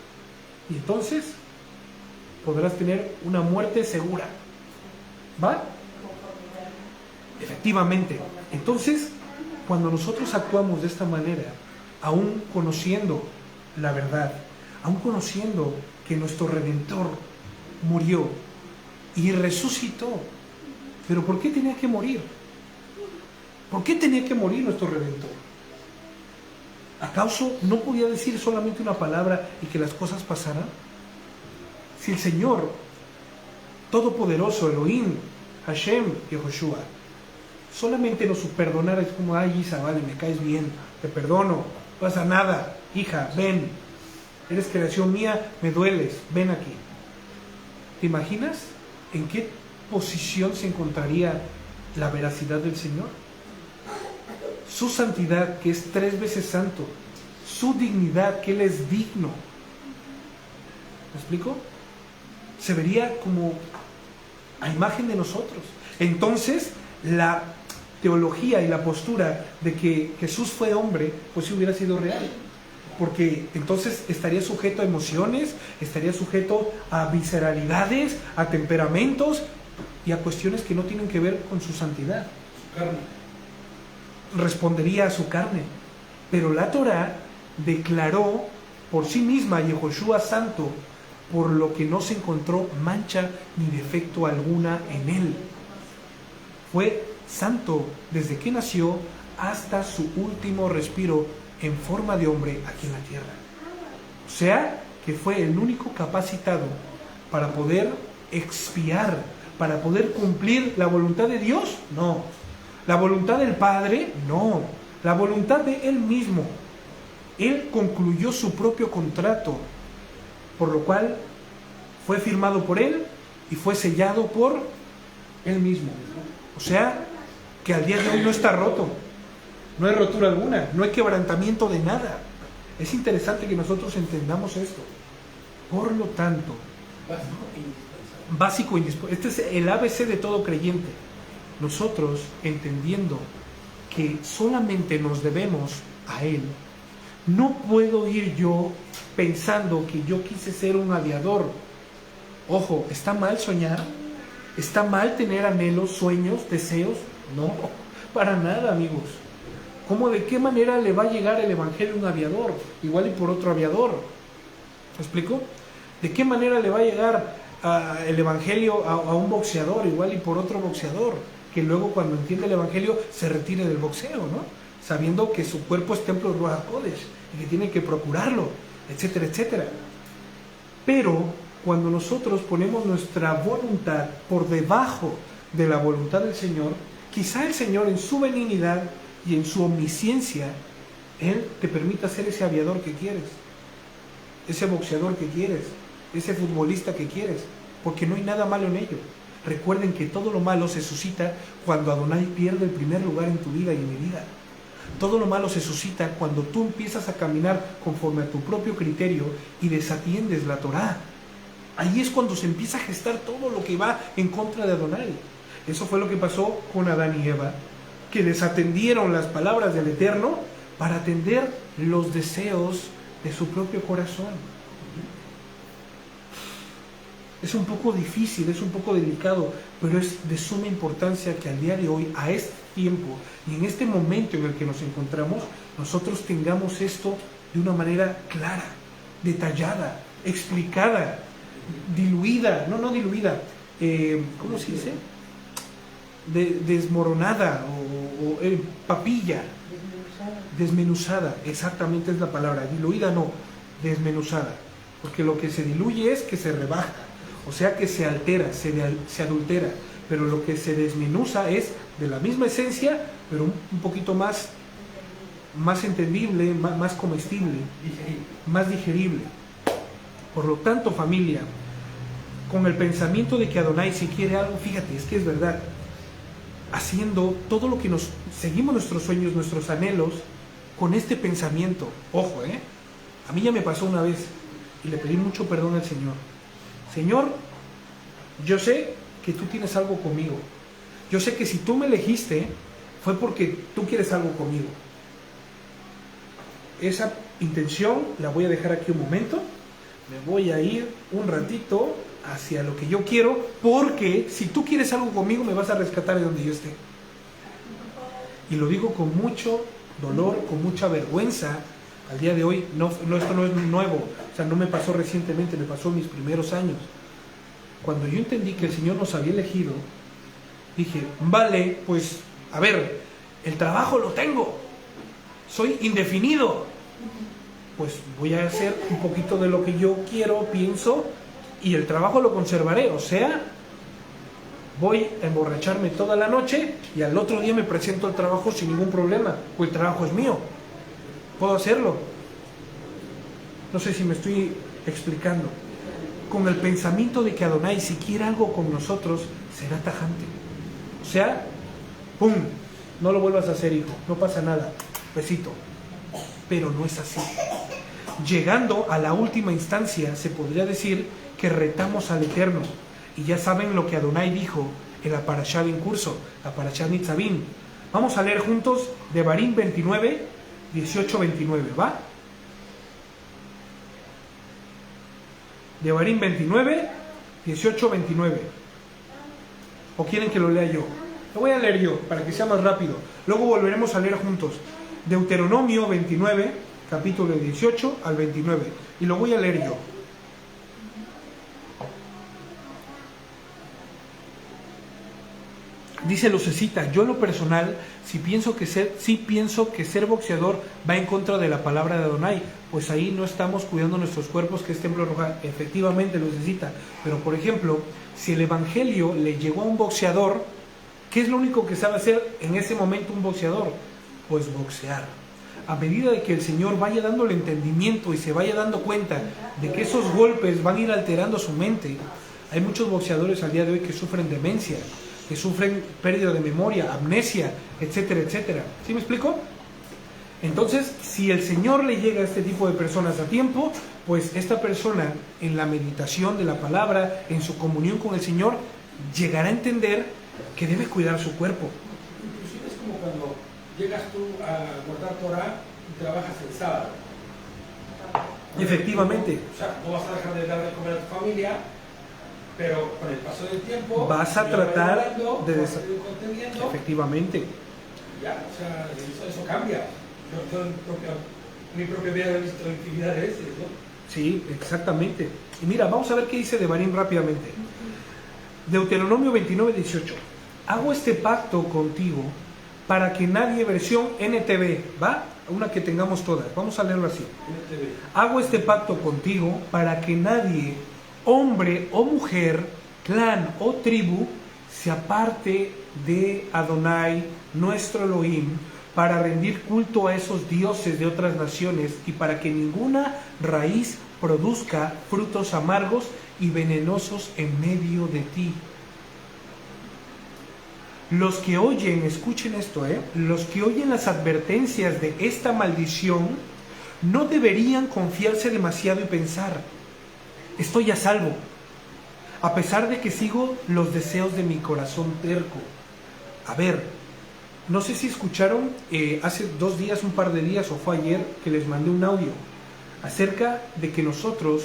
Speaker 2: Y entonces podrás tener una muerte segura. ¿Va? Efectivamente. Entonces, cuando nosotros actuamos de esta manera, aún conociendo la verdad, aún conociendo que nuestro Redentor murió y resucitó, ¿pero por qué tenía que morir? ¿Por qué tenía que morir nuestro Redentor? ¿Acaso no podía decir solamente una palabra y que las cosas pasaran? Si el Señor Todopoderoso, Elohim, Hashem, Yehoshua, solamente nos perdonara, es como, ay Isa, vale, me caes bien, te perdono, no pasa nada, hija, ven, eres creación mía, me dueles, ven aquí. ¿Te imaginas en qué posición se encontraría la veracidad del Señor? Su santidad, que es 3 veces santo, su dignidad, que Él es digno. ¿Me explico? Se vería como a imagen de nosotros. Entonces, la teología y la postura de que Jesús fue hombre, pues sí hubiera sido real. Porque entonces estaría sujeto a emociones, estaría sujeto a visceralidades, a temperamentos y a cuestiones que no tienen que ver con su santidad.
Speaker 1: Su carne.
Speaker 2: Respondería a su carne. Pero la Torá declaró por sí misma a Yehoshua santo, por lo que no se encontró mancha ni defecto alguna en él. Fue santo desde que nació hasta su último respiro en forma de hombre aquí en la tierra. O sea, que fue el único capacitado para poder expiar, para poder cumplir la voluntad de Dios, no. La voluntad del Padre, no. La voluntad de Él mismo. Él concluyó su propio contrato, por lo cual fue firmado por Él y fue sellado por Él mismo. O sea, que al día de hoy no está roto, no hay rotura alguna, no hay quebrantamiento de nada. Es interesante que nosotros entendamos esto. Por lo tanto, básico e indispensable. Este es el ABC de todo creyente. Nosotros, entendiendo que solamente nos debemos a Él, no puedo ir yo pensando que yo quise ser un aviador. Ojo, ¿está mal soñar? ¿Está mal tener anhelos, sueños, deseos? No, para nada, amigos. ¿Cómo, de qué manera le va a llegar el evangelio a un aviador? Igual y por otro aviador. ¿Me explico? ¿De qué manera le va a llegar el evangelio a un boxeador? Igual y por otro boxeador, que luego cuando entiende el evangelio se retire del boxeo, ¿no? Sabiendo que su cuerpo es templo de Ruach HaKodesh y que tiene que procurarlo, etcétera, etcétera. Pero cuando nosotros ponemos nuestra voluntad por debajo de la voluntad del Señor, quizá el Señor en su benignidad y en su omnisciencia, Él te permita ser ese aviador que quieres, ese boxeador que quieres, ese futbolista que quieres, porque no hay nada malo en ello. Recuerden que todo lo malo se suscita cuando Adonai pierde el primer lugar en tu vida y en mi vida. Todo lo malo se suscita cuando tú empiezas a caminar conforme a tu propio criterio y desatiendes la Torá. Ahí es cuando se empieza a gestar todo lo que va en contra de Adonai. Eso fue lo que pasó con Adán y Eva, que desatendieron las palabras del Eterno para atender los deseos de su propio corazón. Es un poco difícil, es un poco delicado, pero es de suma importancia que al día de hoy, a este tiempo y en este momento en el que nos encontramos, nosotros tengamos esto de una manera clara, detallada, explicada, diluida, no diluida, ¿cómo se dice? Desmoronada o papilla, desmenuzada, exactamente es la palabra, diluida no, desmenuzada, porque lo que se diluye es que se rebaja, O sea que se altera, se adultera, pero lo que se desmenuza es de la misma esencia, pero un poquito más entendible, más comestible, más digerible. Por lo tanto, familia, con el pensamiento de que Adonai si quiere algo, fíjate, es que es verdad, haciendo todo lo que seguimos nuestros sueños, nuestros anhelos, con este pensamiento. Ojo, a mí ya me pasó una vez y le pedí mucho perdón al Señor. Señor, yo sé que tú tienes algo conmigo. Yo sé que si tú me elegiste fue porque tú quieres algo conmigo. Esa intención la voy a dejar aquí un momento. Me voy a ir un ratito hacia lo que yo quiero, porque si tú quieres algo conmigo me vas a rescatar de donde yo esté. Y lo digo con mucho dolor, con mucha vergüenza. Al día de hoy, esto no es nuevo, o sea, no me pasó recientemente, me pasó en mis primeros años. Cuando yo entendí que el Señor nos había elegido, dije, vale, pues, a ver, el trabajo lo tengo, soy indefinido, pues voy a hacer un poquito de lo que yo quiero, pienso, y el trabajo lo conservaré, o sea, voy a emborracharme toda la noche y al otro día me presento al trabajo sin ningún problema, pues el trabajo es mío, puedo hacerlo. No sé si me estoy explicando. Con el pensamiento de que Adonai, si quiere algo con nosotros, será tajante. O sea, ¡pum! No lo vuelvas a hacer, hijo, no pasa nada, besito. Pero no es así. Llegando a la última instancia, se podría decir que retamos al Eterno. Y ya saben lo que Adonai dijo en la Parashá en curso, la Parashá Nitzavim. Vamos a leer juntos Devarim 29, 18-29, ¿va? Devarim 29, 18-29. ¿O quieren que lo lea yo? Lo voy a leer yo, para que sea más rápido. Luego volveremos a leer juntos. Deuteronomio 29, capítulo 18 al 29. Y lo voy a leer yo. Dice Lucecita, yo en lo personal, sí pienso que ser boxeador va en contra de la palabra de Adonai, pues ahí no estamos cuidando nuestros cuerpos, que es templo roja. Efectivamente, Lucecita, pero por ejemplo, si el evangelio le llegó a un boxeador, ¿qué es lo único que sabe hacer en ese momento un boxeador? Pues boxear. A medida de que el Señor vaya dándole entendimiento y se vaya dando cuenta de que esos golpes van a ir alterando su mente, hay muchos boxeadores al día de hoy que sufren demencia, que sufren pérdida de memoria, amnesia, etcétera, etcétera. ¿Sí me explico? Entonces, si el Señor le llega a este tipo de personas a tiempo, pues esta persona, en la meditación de la palabra, en su comunión con el Señor, llegará a entender que debe cuidar su cuerpo.
Speaker 1: Inclusive es como cuando llegas tú a guardar Torah y trabajas el sábado.
Speaker 2: Efectivamente.
Speaker 1: O sea, no vas a dejar de dar de comer a tu familia, pero con el paso del tiempo
Speaker 2: vas a tratar de
Speaker 1: conteniendo.
Speaker 2: Efectivamente.
Speaker 1: Ya, o sea, eso cambia. Yo en mi propia vida he visto infinidad de veces, ¿no?
Speaker 2: Sí, exactamente. Y mira, vamos a ver qué dice Devarim rápidamente. Deuteronomio 29, 18. Hago este pacto contigo para que nadie, versión NTV, ¿va? Una que tengamos todas. Vamos a leerlo así. NTV. Hago este pacto contigo para que nadie, hombre o mujer, clan o tribu, se aparte de Adonai, nuestro Elohim, para rendir culto a esos dioses de otras naciones y para que ninguna raíz produzca frutos amargos y venenosos en medio de ti. Los que oyen, escuchen esto, los que oyen las advertencias de esta maldición no deberían confiarse demasiado y pensar, estoy a salvo, a pesar de que sigo los deseos de mi corazón terco. A ver, no sé si escucharon hace 2 días, un par de días, o fue ayer, que les mandé un audio acerca de que nosotros,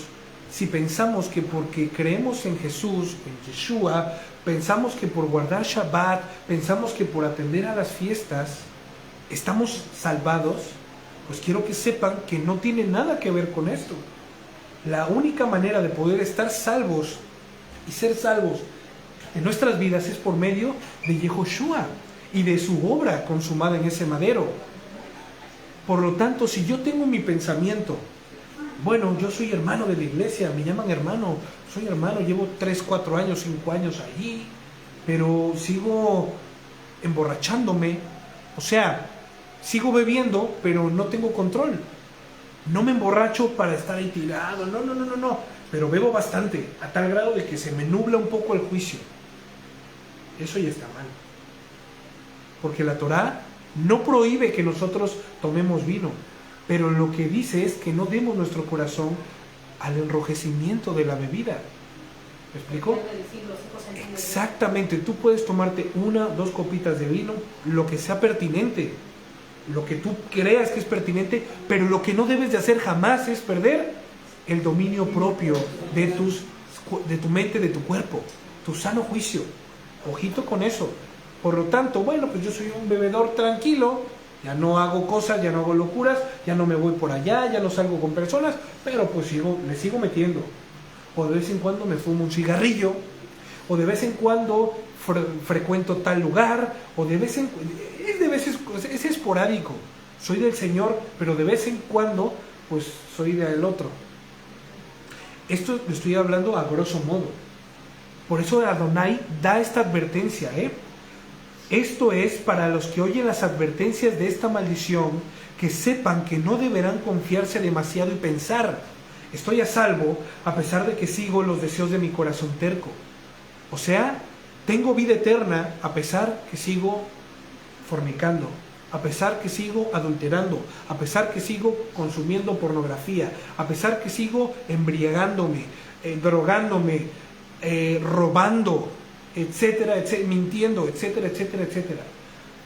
Speaker 2: si pensamos que porque creemos en Jesús, en Yeshua, pensamos que por guardar Shabbat, pensamos que por atender a las fiestas, estamos salvados, pues quiero que sepan que no tiene nada que ver con esto. La única manera de poder estar salvos y ser salvos en nuestras vidas es por medio de Yehoshua y de su obra consumada en ese madero. Por lo tanto, si yo tengo mi pensamiento Bueno, yo soy hermano de la iglesia, me llaman hermano, soy hermano, llevo 3, 4 años, 5 años allí, pero sigo emborrachándome, o sea, sigo bebiendo, pero no tengo control. No me emborracho para estar ahí tirado, no, pero bebo bastante, a tal grado de que se me nubla un poco el juicio. Eso ya está mal. Porque la Torá no prohíbe que nosotros tomemos vino, pero lo que dice es que no demos nuestro corazón al enrojecimiento de la bebida. ¿Me explico? Exactamente, tú puedes tomarte 1, 2 copitas de vino, lo que sea pertinente, lo que tú creas que es pertinente, pero lo que no debes de hacer jamás es perder el dominio propio de tu mente, de tu cuerpo, tu sano juicio. Ojito con eso. Por lo tanto, bueno, pues yo soy un bebedor tranquilo, ya no hago cosas, ya no hago locuras, ya no me voy por allá, ya no salgo con personas, pero pues le sigo metiendo. O de vez en cuando me fumo un cigarrillo, o de vez en cuando frecuento tal lugar, o de vez en es esporádico. Soy del Señor, pero de vez en cuando pues soy del otro. Esto lo estoy hablando a grosso modo. Por eso Adonai da esta advertencia, Esto es para los que oyen las advertencias de esta maldición, que sepan que no deberán confiarse demasiado y pensar: estoy a salvo a pesar de que sigo los deseos de mi corazón terco. O sea, tengo vida eterna a pesar que sigo fornicando, a pesar que sigo adulterando, a pesar que sigo consumiendo pornografía, a pesar que sigo embriagándome, drogándome, robando, etcétera, etcétera, mintiendo, etcétera, etcétera, etcétera.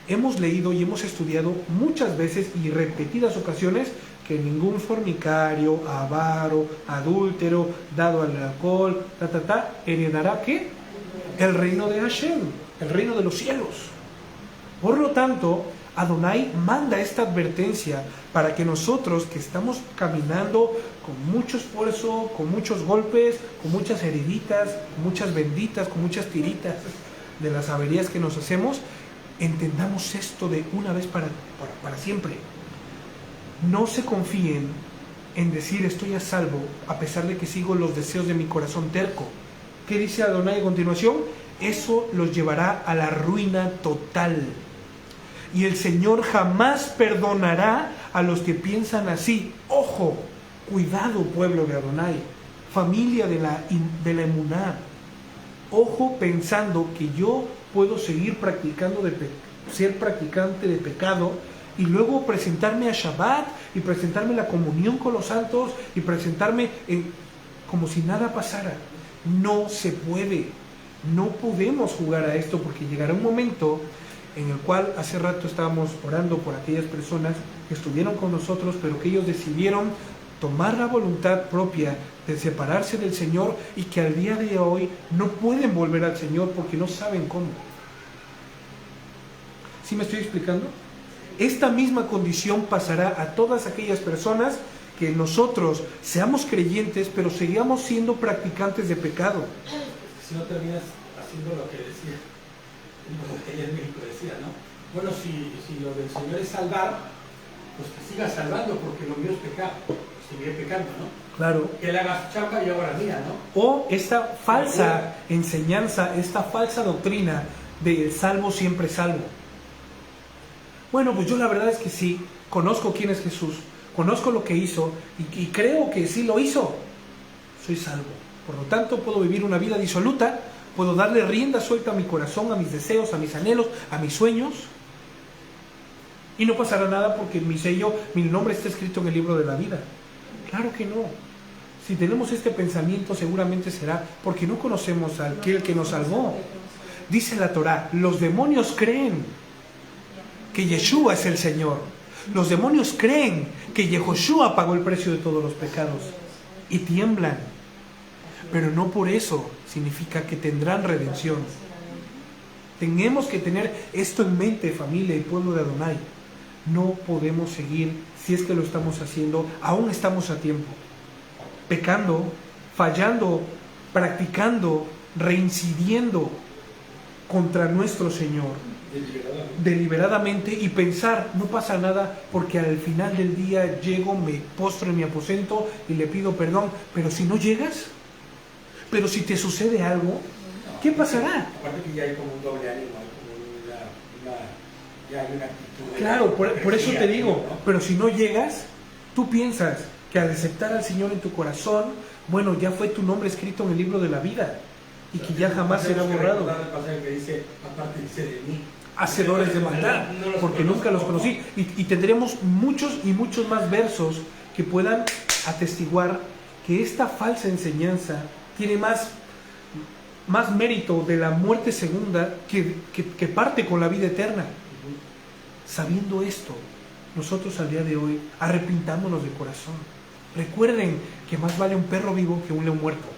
Speaker 2: Hemos leído y hemos estudiado muchas veces y repetidas ocasiones que ningún fornicario, avaro, adúltero, dado al alcohol, heredará ¿qué? El reino de Hashem, el reino de los cielos. Por lo tanto, Adonai manda esta advertencia para que nosotros, que estamos caminando con mucho esfuerzo, con muchos golpes, con muchas heriditas, con muchas benditas, con muchas tiritas de las averías que nos hacemos, entendamos esto de una vez para siempre. No se confíen en decir estoy a salvo a pesar de que sigo los deseos de mi corazón terco. ¿Qué dice Adonai a continuación? Eso los llevará a la ruina total. Y el Señor jamás perdonará a los que piensan así. Ojo, cuidado, pueblo de Adonai, familia de la emuná. Ojo, pensando que yo puedo seguir practicando ser practicante de pecado y luego presentarme a Shabbat y presentarme a la comunión con los santos y presentarme como si nada pasara. No se puede. No podemos jugar a esto, porque llegará un momento en el cual hace rato estábamos orando por aquellas personas que estuvieron con nosotros, pero que ellos decidieron tomar la voluntad propia de separarse del Señor y que al día de hoy no pueden volver al Señor porque no saben cómo. ¿Sí me estoy explicando? Esta misma condición pasará a todas aquellas personas que nosotros seamos creyentes, pero sigamos siendo practicantes de pecado.
Speaker 1: Si no terminas haciendo lo que decía, lo que ayer México decía, ¿no? Bueno, si lo del Señor es salvar, pues que siga salvando, porque lo mío es pecar, sigue pecando, ¿no?
Speaker 2: Claro.
Speaker 1: Que él haga su chamba y ahora mía, ¿no?
Speaker 2: O esta falsa enseñanza, esta falsa doctrina de salvo siempre salvo. Bueno, pues yo la verdad es que sí, conozco quién es Jesús, conozco lo que hizo y creo que sí lo hizo. Soy salvo. Por lo tanto, puedo vivir una vida disoluta, puedo darle rienda suelta a mi corazón, a mis deseos, a mis anhelos, a mis sueños. Y no pasará nada porque mi sello, mi nombre está escrito en el libro de la vida. Claro que no. Si tenemos este pensamiento, seguramente será porque no conocemos a aquel que nos salvó. Dice la Torá, los demonios creen que Yeshua es el Señor. Los demonios creen que Yehoshua pagó el precio de todos los pecados y tiemblan. Pero no por eso significa que tendrán redención. Tenemos que tener esto en mente, familia y pueblo de Adonai. No podemos seguir, si es que lo estamos haciendo, aún estamos a tiempo. Pecando, fallando, practicando, reincidiendo. contra nuestro Señor deliberadamente y pensar, no pasa nada porque al final del día llego, me postro en mi aposento y le pido perdón, pero si no llegas, pero si te sucede algo, ¿qué pasará?
Speaker 1: Aparte que ya hay como un doble ánimo, hay como ya hay una actitud.
Speaker 2: Claro, por eso te digo,
Speaker 1: ¿no?
Speaker 2: pero si no llegas, tú piensas que al aceptar al Señor en tu corazón, bueno, ya fue tu nombre escrito en el libro de la vida y que ya jamás será borrado.
Speaker 1: El pasaje que dice, aparte dice de mí,
Speaker 2: Hacedores de maldad, porque nunca los conocí. Y tendremos muchos y muchos más versos que puedan atestiguar que esta falsa enseñanza tiene más mérito de la muerte segunda que parte con la vida eterna. Sabiendo esto, nosotros al día de hoy arrepintámonos de corazón. Recuerden que más vale un perro vivo que un león muerto.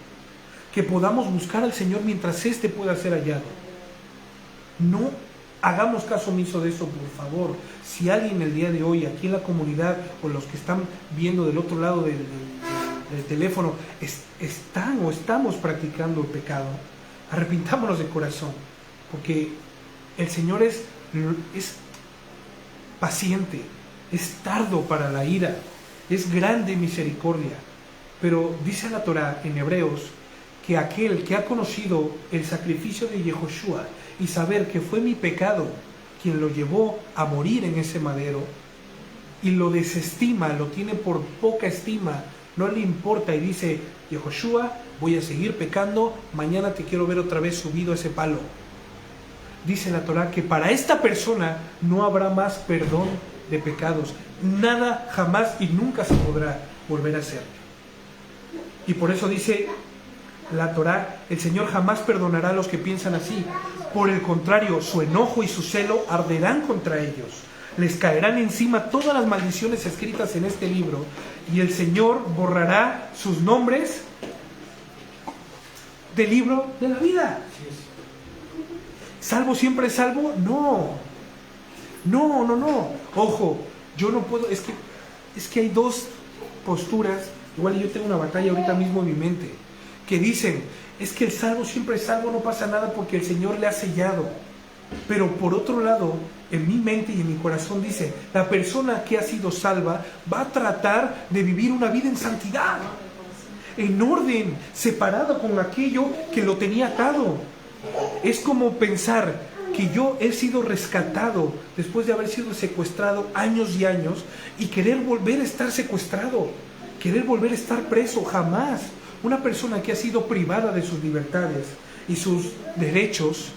Speaker 2: Que podamos buscar al Señor mientras éste pueda ser hallado. No hagamos caso omiso de eso, por favor. Si alguien el día de hoy, aquí en la comunidad, o los que están viendo del otro lado del teléfono, están o estamos practicando el pecado, arrepintámonos de corazón, porque el Señor es paciente, es tardo para la ira, es grande en misericordia. Pero dice la Torá en Hebreos que aquel que ha conocido el sacrificio de Yehoshua y saber que fue mi pecado quien lo llevó a morir en ese madero, y lo desestima, lo tiene por poca estima, no le importa y dice, Yehoshua, voy a seguir pecando, mañana te quiero ver otra vez subido a ese palo. Dice la Torá que para esta persona no habrá más perdón de pecados, nada, jamás y nunca se podrá volver a hacer. Y por eso dice la Torá, el Señor jamás perdonará a los que piensan así. Por el contrario, su enojo y su celo arderán contra ellos. Les caerán encima todas las maldiciones escritas en este libro, y el Señor borrará sus nombres del libro de la vida. ¿Salvo siempre salvo? No. Ojo, yo no puedo, es que hay dos posturas, igual yo tengo una batalla ahorita mismo en mi mente, que dicen, es que el salvo siempre es salvo, no pasa nada porque el Señor le ha sellado. Pero por otro lado, en mi mente y en mi corazón dice, la persona que ha sido salva va a tratar de vivir una vida en santidad, en orden, separado con aquello que lo tenía atado. Es como pensar que yo he sido rescatado después de haber sido secuestrado años y años y querer volver a estar secuestrado, querer volver a estar preso. Jamás. Una persona que ha sido privada de sus libertades y sus derechos,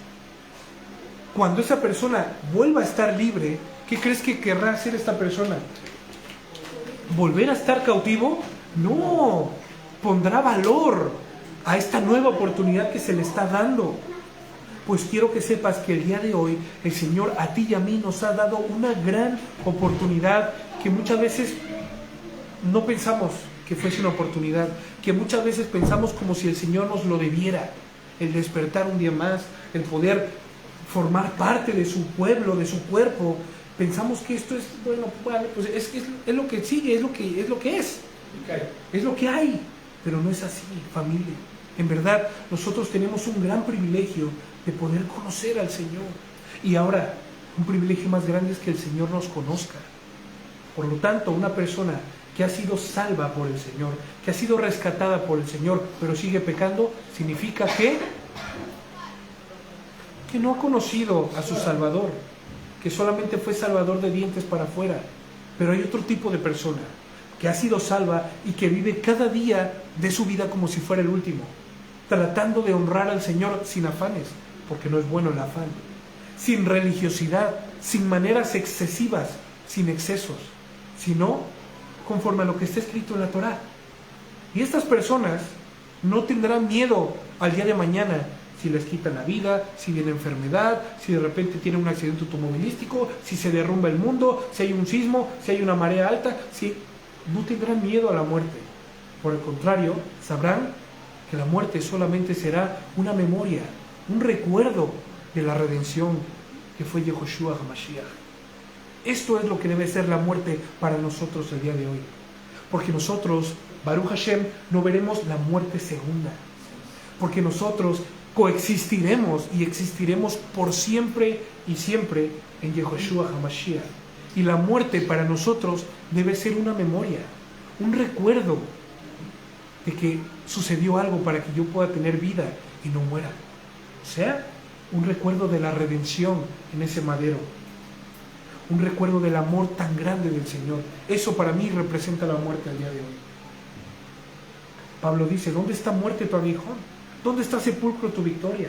Speaker 2: cuando esa persona vuelva a estar libre, ¿qué crees que querrá hacer esta persona? ¿Volver a estar cautivo? No, pondrá valor a esta nueva oportunidad que se le está dando. Pues quiero que sepas que el día de hoy el Señor a ti y a mí nos ha dado una gran oportunidad que muchas veces no pensamos que fuese una oportunidad, que muchas veces pensamos como si el Señor nos lo debiera, el despertar un día más, el poder formar parte de su pueblo, de su cuerpo. Pensamos que esto es, bueno, pues es lo que sigue, es lo que es lo que hay, pero no es así, familia. En verdad, nosotros tenemos un gran privilegio de poder conocer al Señor. Y ahora, un privilegio más grande es que el Señor nos conozca. Por lo tanto, una persona que ha sido salva por el Señor, que ha sido rescatada por el Señor, pero sigue pecando, significa que no ha conocido a su Salvador, que solamente fue salvador de dientes para afuera. Pero hay otro tipo de persona que ha sido salva y que vive cada día de su vida como si fuera el último, tratando de honrar al Señor sin afanes, porque no es bueno el afán, sin religiosidad, sin maneras excesivas, sin excesos, sino conforme a lo que está escrito en la Torá. Y estas personas no tendrán miedo al día de mañana si les quitan la vida, si viene enfermedad, si de repente tienen un accidente automovilístico, si se derrumba el mundo, si hay un sismo, si hay una marea alta, no tendrán miedo a la muerte. Por el contrario, sabrán que la muerte solamente será una memoria, un recuerdo de la redención que fue Yehoshua HaMashiach. Esto es lo que debe ser la muerte para nosotros el día de hoy. Porque nosotros, Baruch Hashem, no veremos la muerte segunda. Porque nosotros coexistiremos y existiremos por siempre y siempre en Yehoshua HaMashiach. Y la muerte para nosotros debe ser una memoria, un recuerdo de que sucedió algo para que yo pueda tener vida y no muera. O sea, un recuerdo de la redención en ese madero, un recuerdo del amor tan grande del Señor. Eso para mí representa la muerte al día de hoy. Pablo dice, ¿dónde está muerte tu aguijón? ¿Dónde está sepulcro tu victoria?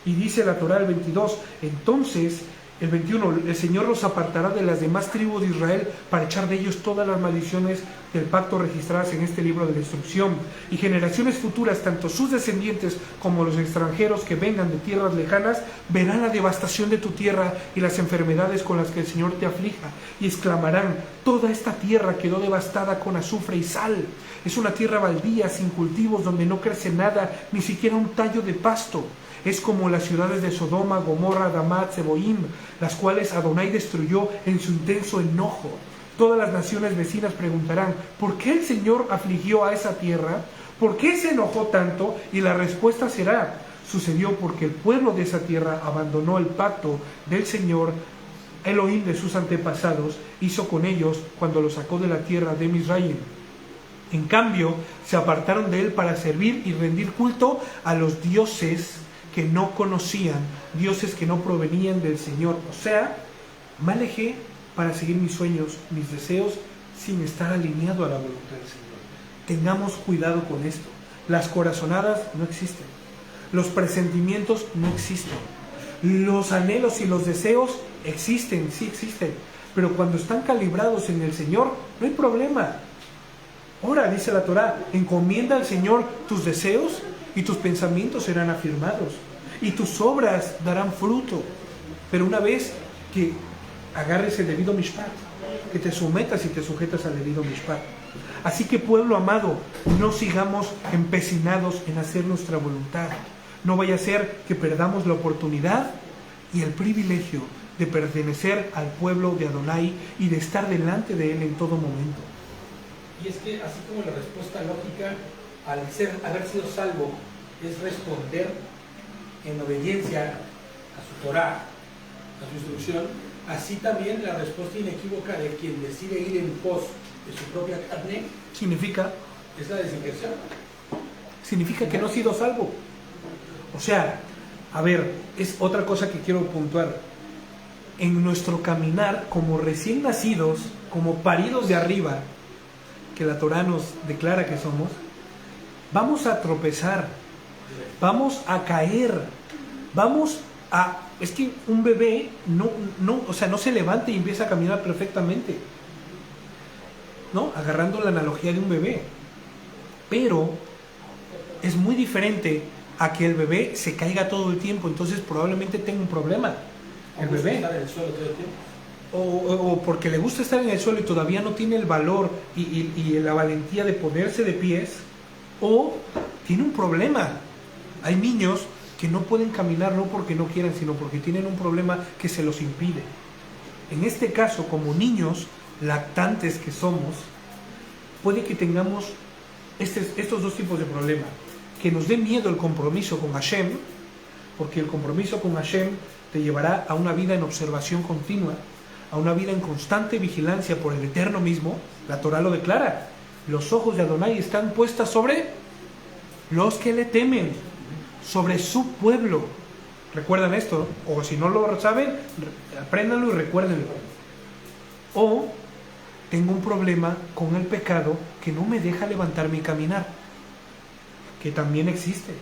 Speaker 2: Y dice la Torá el 22, entonces, el 21, el Señor los apartará de las demás tribus de Israel para echar de ellos todas las maldiciones del pacto registradas en este libro de la instrucción. Y generaciones futuras, tanto sus descendientes como los extranjeros que vengan de tierras lejanas, verán la devastación de tu tierra y las enfermedades con las que el Señor te aflija. Y exclamarán, toda esta tierra quedó devastada con azufre y sal. Es una tierra baldía, sin cultivos, donde no crece nada, ni siquiera un tallo de pasto. Es como las ciudades de Sodoma, Gomorra, Damat, Seboim, las cuales Adonai destruyó en su intenso enojo. Todas las naciones vecinas preguntarán, ¿por qué el Señor afligió a esa tierra? ¿Por qué se enojó tanto? Y la respuesta será, sucedió porque el pueblo de esa tierra abandonó el pacto del Señor, Elohim de sus antepasados, hizo con ellos cuando los sacó de la tierra de Misraim. En cambio, se apartaron de él para servir y rendir culto a los dioses que no conocían, dioses que no provenían del Señor. O sea, me alejé para seguir mis sueños, mis deseos, sin estar alineado a la voluntad del Señor. Tengamos cuidado con esto. Las corazonadas no existen. Los presentimientos no existen. Los anhelos y los deseos existen, sí existen. Pero cuando están calibrados en el Señor, no hay problema. Ahora, dice la Torá, encomienda al Señor tus deseos y tus pensamientos serán afirmados y tus obras darán fruto. Pero una vez que agarres el debido mishpat, que te sometas y te sujetas al debido mishpat. Así que, pueblo amado, no sigamos empecinados en hacer nuestra voluntad. No vaya a ser que perdamos la oportunidad y el privilegio de pertenecer al pueblo de Adonai y de estar delante de él en todo momento.
Speaker 1: Y es que así como la respuesta lógica al haber sido salvo es responder en obediencia a su Torá, a su instrucción, así también la respuesta inequívoca de quien decide ir en pos de su propia carne es la desinversión.
Speaker 2: Significa que no ha sido salvo. O sea, a ver, es otra cosa que quiero puntuar. En nuestro caminar como recién nacidos, como paridos de arriba, que la Torá nos declara que somos, vamos a tropezar, vamos a caer, es que un bebé no se levanta y empieza a caminar perfectamente, ¿no? Agarrando la analogía de un bebé. Pero es muy diferente a que el bebé se caiga todo el tiempo, entonces probablemente tenga un problema. El bebé.
Speaker 1: Estar en el suelo todo el tiempo.
Speaker 2: O porque le gusta estar en el suelo y todavía no tiene el valor y la valentía de ponerse de pies, o tiene un problema. Hay niños que no pueden caminar no porque no quieran, sino porque tienen un problema que se los impide. En este caso, como niños lactantes que somos, puede que tengamos estos dos tipos de problemas. Que nos dé miedo el compromiso con Hashem, porque el compromiso con Hashem te llevará a una vida en observación continua, a una vida en constante vigilancia por el Eterno mismo. La Torá lo declara. Los ojos de Adonai están puestas sobre los que le temen, sobre su pueblo. ¿Recuerdan esto? O si no lo saben, apréndanlo y recuérdenlo. O tengo un problema con el pecado que no me deja levantarme y caminar, que también existe.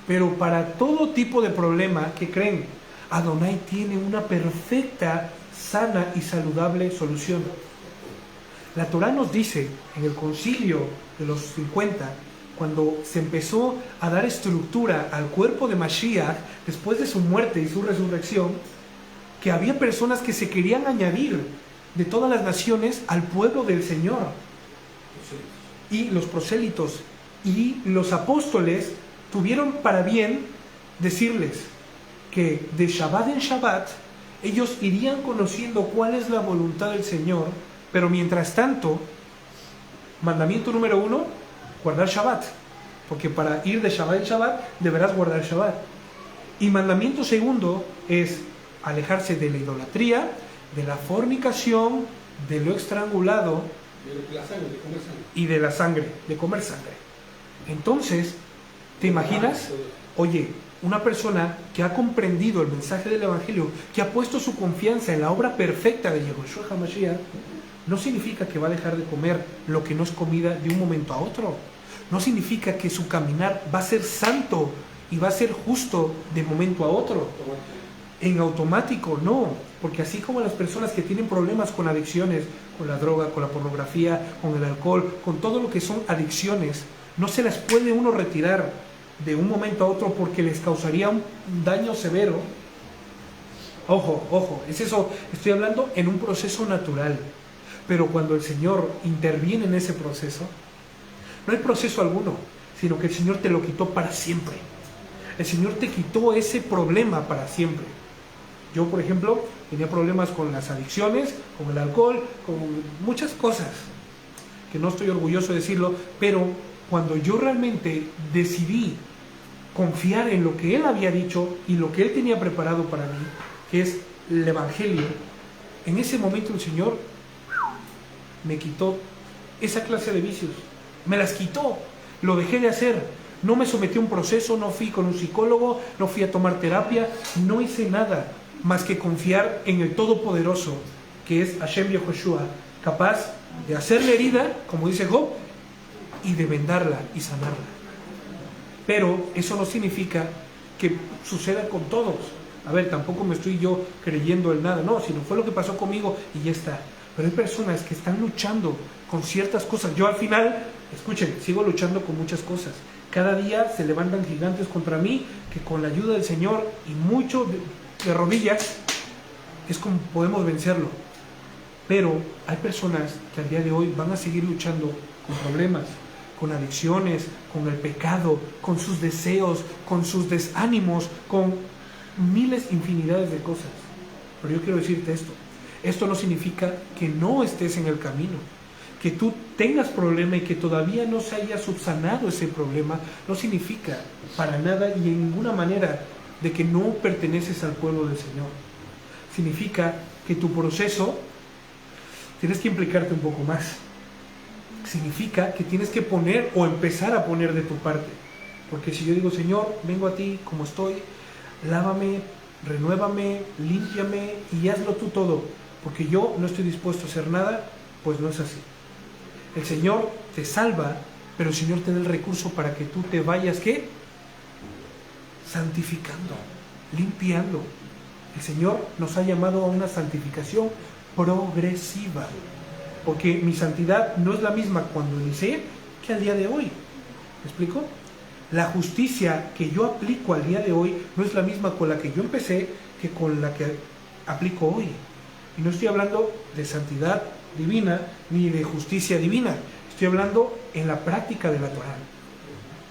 Speaker 2: Pero para todo tipo de problema, ¿qué creen? Adonai tiene una perfecta, sana y saludable solución. La Torá nos dice en el concilio de los 50, cuando se empezó a dar estructura al cuerpo de Mashiach después de su muerte y su resurrección, que había personas que se querían añadir de todas las naciones al pueblo del Señor. Y los prosélitos y los apóstoles tuvieron para bien decirles que de Shabbat en Shabbat ellos irían conociendo cuál es la voluntad del Señor, pero mientras tanto, mandamiento número 1, guardar Shabbat, porque para ir de Shabbat en Shabbat deberás guardar Shabbat. Y mandamiento segundo es alejarse de la idolatría, de la fornicación, de lo estrangulado y de la sangre, de comer sangre. Entonces, ¿te imaginas? Oye, una persona que ha comprendido el mensaje del Evangelio, que ha puesto su confianza en la obra perfecta de Yahushua HaMashiach, no significa que va a dejar de comer lo que no es comida de un momento a otro. No significa que su caminar va a ser santo y va a ser justo de momento a otro. En automático, no. Porque así como las personas que tienen problemas con adicciones, con la droga, con la pornografía, con el alcohol, con todo lo que son adicciones, no se las puede uno retirar de un momento a otro porque les causaría un daño severo. Ojo, es eso, estoy hablando en un proceso natural. Pero cuando el Señor interviene en ese proceso, no hay proceso alguno, sino que el Señor te lo quitó para siempre. El Señor te quitó ese problema para siempre. Yo, por ejemplo, tenía problemas con las adicciones, con el alcohol, con muchas cosas, que no estoy orgulloso de decirlo, pero cuando yo realmente decidí confiar en lo que Él había dicho y lo que Él tenía preparado para mí, que es el Evangelio, en ese momento el Señor me quitó esa clase de vicios, me las quitó, lo dejé de hacer, no me sometí a un proceso, no fui con un psicólogo, no fui a tomar terapia, no hice nada más que confiar en el Todopoderoso, que es Hashem Yehoshua, capaz de hacerle herida, como dice Job, y de vendarla y sanarla. Pero eso no significa que suceda con todos. A ver, tampoco me estoy yo creyendo en nada, no, sino fue lo que pasó conmigo y ya está. Pero hay personas que están luchando con ciertas cosas. Yo al final, escuchen, sigo luchando con muchas cosas. Cada día se levantan gigantes contra mí, que con la ayuda del Señor y mucho de rodillas, es como podemos vencerlo. Pero hay personas que al día de hoy van a seguir luchando con problemas, con adicciones, con el pecado, con sus deseos, con sus desánimos, con miles, infinidades de cosas. Pero yo quiero decirte esto. Esto no significa que no estés en el camino. Que tú tengas problema y que todavía no se haya subsanado ese problema, no significa para nada y en ninguna manera de que no perteneces al pueblo del Señor. Significa que tu proceso tienes que implicarte un poco más. Significa que tienes que poner o empezar a poner de tu parte. Porque si yo digo, Señor, vengo a ti como estoy, lávame, renuévame, límpiame y hazlo tú todo, porque yo no estoy dispuesto a hacer nada, pues no es así. El Señor te salva, pero el Señor te da el recurso para que tú te vayas, ¿qué? Santificando, limpiando. El Señor nos ha llamado a una santificación progresiva, porque mi santidad no es la misma cuando inicié que al día de hoy. ¿Me explico? La justicia que yo aplico al día de hoy no es la misma con la que yo empecé que con la que aplico hoy. Y no estoy hablando de santidad divina ni de justicia divina. Estoy hablando en la práctica de la Torá.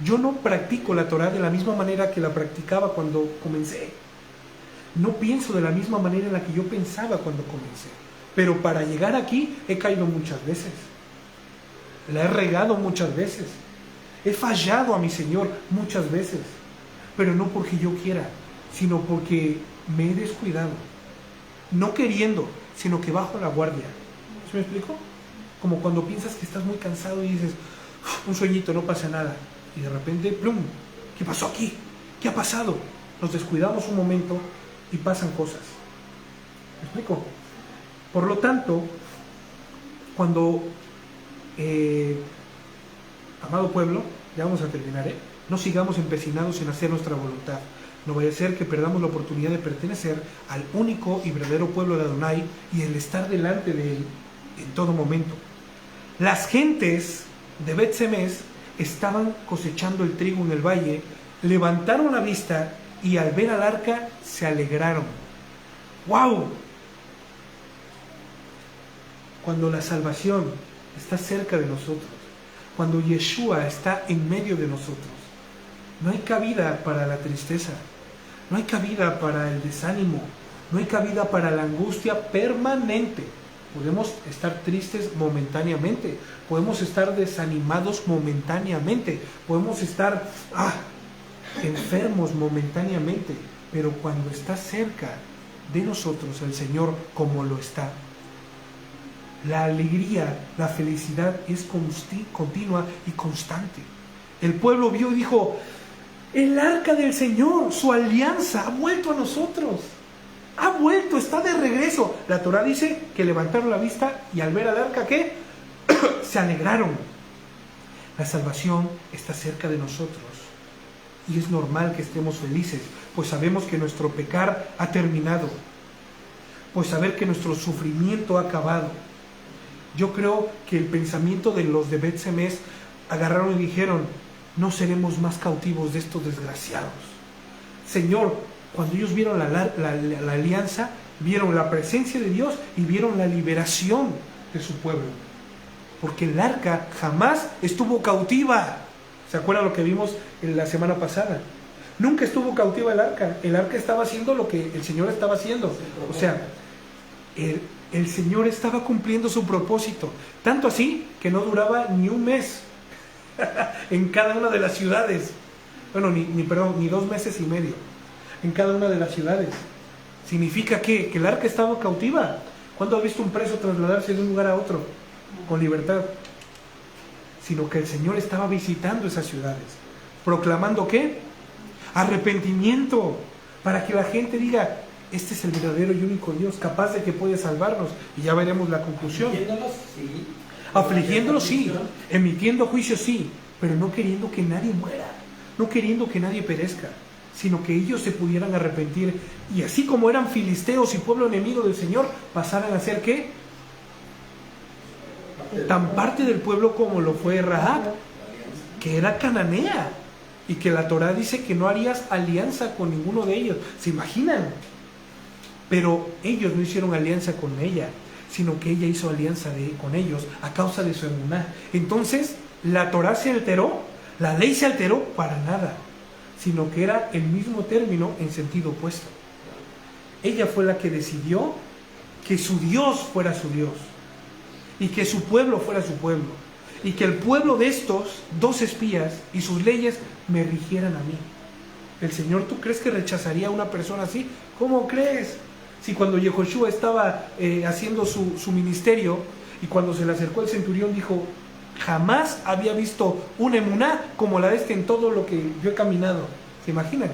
Speaker 2: Yo no practico la Torá de la misma manera que la practicaba cuando comencé. No pienso de la misma manera en la que yo pensaba cuando comencé. Pero para llegar aquí he caído muchas veces. La he regado muchas veces. He fallado a mi Señor muchas veces. Pero no porque yo quiera, sino porque me he descuidado. No queriendo, sino que bajo la guardia. ¿Sí me explico? Como cuando piensas que estás muy cansado y dices, un sueñito, no pasa nada. Y de repente, ¡plum! ¿Qué pasó aquí? ¿Qué ha pasado? Nos descuidamos un momento y pasan cosas. ¿Me explico? Por lo tanto, cuando, amado pueblo, ya vamos a terminar, no sigamos empecinados en hacer nuestra voluntad. No vaya a ser que perdamos la oportunidad de pertenecer al único y verdadero pueblo de Adonai y el estar delante de Él en todo momento. Las gentes de Bet Semes estaban cosechando el trigo en el valle, levantaron la vista y al ver al arca se alegraron. ¡Wow! Cuando la salvación está cerca de nosotros, cuando Yeshua está en medio de nosotros, no hay cabida para la tristeza, no hay cabida para el desánimo, no hay cabida para la angustia permanente. Podemos estar tristes momentáneamente, podemos estar desanimados momentáneamente, podemos estar enfermos momentáneamente, Pero cuando está cerca de nosotros el Señor, como lo está, la alegría, la felicidad es continua y constante. El pueblo vio y dijo: el arca del Señor, su alianza, ha vuelto a nosotros. Ha vuelto, está de regreso. La Torah dice que levantaron la vista y al ver al arca, ¿qué? Se alegraron. La salvación está cerca de nosotros. Y es normal que estemos felices, pues sabemos que nuestro pecar ha terminado. Pues saber que nuestro sufrimiento ha acabado. Yo creo que el pensamiento de los de Bet Semes agarraron y dijeron: no seremos más cautivos de estos desgraciados. Señor, cuando ellos vieron la alianza, vieron la presencia de Dios y vieron la liberación de su pueblo. Porque el arca jamás estuvo cautiva. ¿Se acuerdan lo que vimos en la semana pasada? Nunca estuvo cautiva el arca. El arca estaba haciendo lo que el Señor estaba haciendo. O sea, el Señor estaba cumpliendo su propósito. Tanto así que no duraba ni un mes en cada una de las ciudades. Bueno, ni 2 meses y medio en cada una de las ciudades. ¿Significa qué? Que el arca estaba cautiva. ¿Cuándo ha visto un preso trasladarse de un lugar a otro con libertad? Sino que el Señor estaba visitando esas ciudades, proclamando ¿qué? Arrepentimiento, para que la gente diga: este es el verdadero y único Dios, capaz de que puede salvarnos. Y ya veremos la conclusión. Afligiéndolos sí, emitiendo juicios sí, pero no queriendo que nadie muera, no queriendo que nadie perezca, sino que ellos se pudieran arrepentir, y así como eran filisteos y pueblo enemigo del Señor, pasaran a ser ¿qué? Tan parte del pueblo como lo fue Rahab, que era cananea, y que la Torah dice que no harías alianza con ninguno de ellos. ¿Se imaginan? Pero ellos no hicieron alianza con ella, sino que ella hizo alianza con ellos a causa de su emuná. Entonces la Torah se alteró, la ley se alteró para nada, sino que era el mismo término en sentido opuesto. Ella fue la que decidió que su Dios fuera su Dios, y que su pueblo fuera su pueblo, y que el pueblo de estos 2 espías y sus leyes me rigieran a mí. El Señor, ¿tú crees que rechazaría a una persona así? ¿Cómo crees? Si cuando Yehoshua estaba haciendo su ministerio, y cuando se le acercó el centurión, dijo: jamás había visto una emuná como la de este en todo lo que yo he caminado. ¿Se imaginan?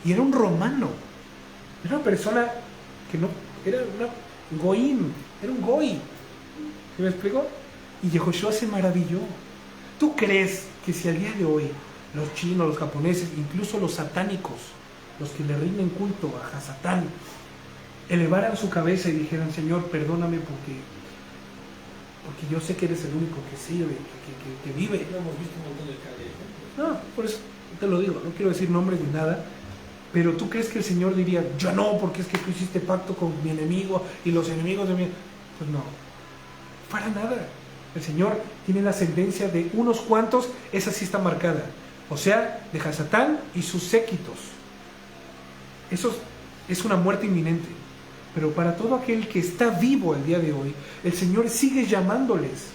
Speaker 2: Y era un romano, era una persona que no, era una goín, era un goy. ¿Se me explicó? Y Yehoshua se maravilló. ¿Tú crees que si al día de hoy los chinos, los japoneses, incluso los satánicos, los que le rinden culto a Satán, elevaran su cabeza y dijeran: Señor, perdóname porque yo sé que eres el único que sirve, que vive?
Speaker 1: No hemos visto un montón de casos.
Speaker 2: No, por eso te lo digo, no quiero decir nombres ni nada, pero ¿tú crees que el Señor diría: yo no, porque es que tú hiciste pacto con mi enemigo y los enemigos de mi...? Pues no, para nada. El Señor tiene la ascendencia de unos cuantos, esa sí está marcada, o sea, de Hasatán y sus séquitos. Eso es una muerte inminente. Pero para todo aquel que está vivo el día de hoy, el Señor sigue llamándoles,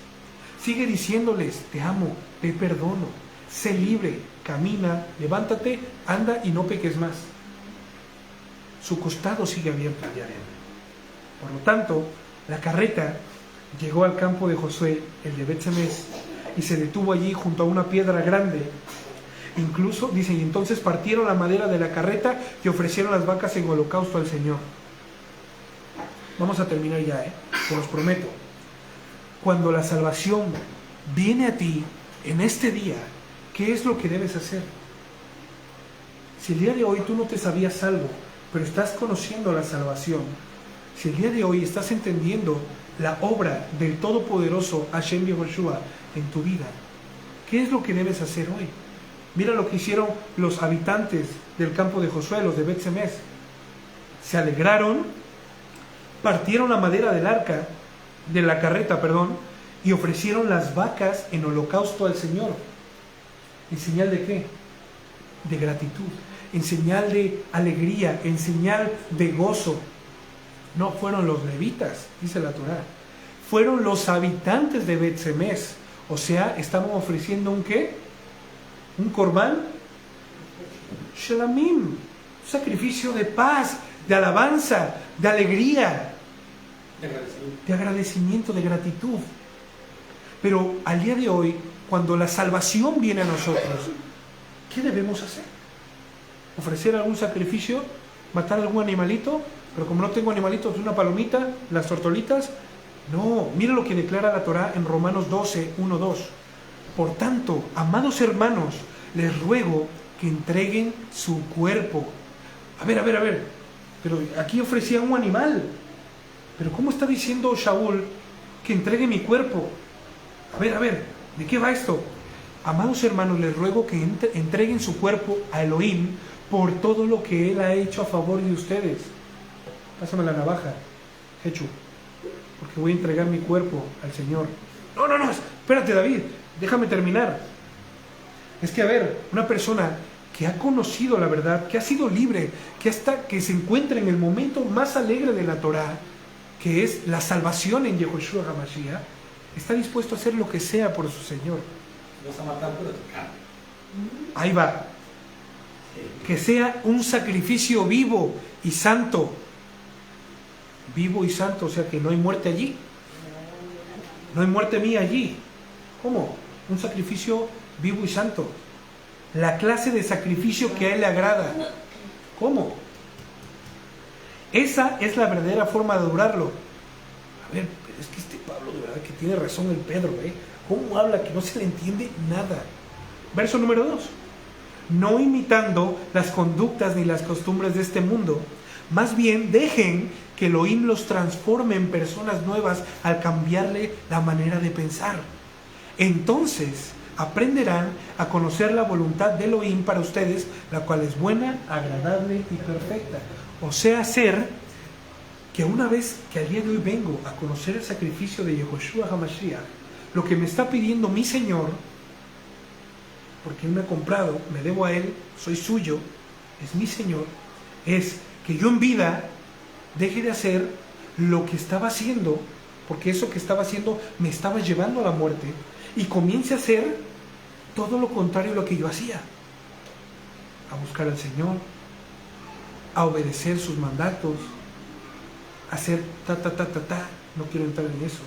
Speaker 2: sigue diciéndoles: te amo, te perdono, sé libre, camina, levántate, anda y no peques más. Su costado sigue abierto al día de hoy. Por lo tanto, la carreta llegó al campo de Josué, el de Bet Semes, y se detuvo allí junto a una piedra grande. Incluso, dice, y entonces partieron la madera de la carreta y ofrecieron las vacas en holocausto al Señor. Vamos a terminar ya, se los prometo. Cuando la salvación viene a ti en este día, ¿qué es lo que debes hacer? Si el día de hoy tú no te sabías salvo, pero estás conociendo la salvación, si el día de hoy estás entendiendo la obra del Todopoderoso Hashem Yehoshua en tu vida, ¿qué es lo que debes hacer hoy? Mira lo que hicieron los habitantes del campo de Josué, los de Bet Semes. Se alegraron, partieron la madera del arca, de la carreta, y ofrecieron las vacas en holocausto al Señor. ¿En señal de qué? De gratitud, en señal de alegría, en señal de gozo. No fueron los levitas, dice la Torah, fueron los habitantes de Bet Semes. O sea, estaban ofreciendo un ¿qué? Un corbán Shelamim, Un sacrificio de paz, de alabanza, de alegría, de agradecimiento, de gratitud. Pero al día de hoy, cuando la salvación viene a nosotros, ¿qué debemos hacer? ¿Ofrecer algún sacrificio? ¿Matar algún animalito? Pero como no tengo animalitos, una palomita, las tortolitas. No, mira lo que declara la Torá en Romanos 12, 1, 2. Por tanto, amados hermanos, les ruego que entreguen su cuerpo. A ver. Pero aquí ofrecía un animal. Pero ¿cómo está diciendo Shaul que entregue mi cuerpo? A ver, ¿de qué va esto? Amados hermanos, les ruego que entreguen su cuerpo a Elohim por todo lo que Él ha hecho a favor de ustedes. Pásame la navaja, Hechu, porque voy a entregar mi cuerpo al Señor. No, espérate, David, déjame terminar. Es que, a ver, una persona que ha conocido la verdad, que ha sido libre, que se encuentra en el momento más alegre de la Torá, que es la salvación en Yehoshua HaMashiach, está dispuesto a hacer lo que sea por su Señor.
Speaker 1: Vas a matar por tu carne.
Speaker 2: Ahí va. Que sea un sacrificio vivo y santo. Vivo y santo, o sea que no hay muerte allí. No hay muerte mía allí. ¿Cómo? Un sacrificio vivo y santo. La clase de sacrificio que a Él le agrada. ¿Cómo? Esa es la verdadera forma de adorarlo. A ver, pero es que este Pablo de verdad que tiene razón el Pedro, ¿eh? ¿Cómo habla que no se le entiende nada? Verso número 2. No imitando las conductas ni las costumbres de este mundo, más bien dejen que Elohim los transforme en personas nuevas al cambiarle la manera de pensar. Entonces aprenderán a conocer la voluntad de Elohim para ustedes, la cual es buena, agradable y perfecta. O sea, hacer que una vez que al día de hoy vengo a conocer el sacrificio de Yehoshua HaMashiach, lo que me está pidiendo mi Señor, porque Él me ha comprado, me debo a Él, soy suyo, es mi Señor, es que yo en vida deje de hacer lo que estaba haciendo, porque eso que estaba haciendo me estaba llevando a la muerte, y comience a hacer todo lo contrario a lo que yo hacía, a buscar al Señor, a obedecer sus mandatos, a hacer no quiero entrar en eso.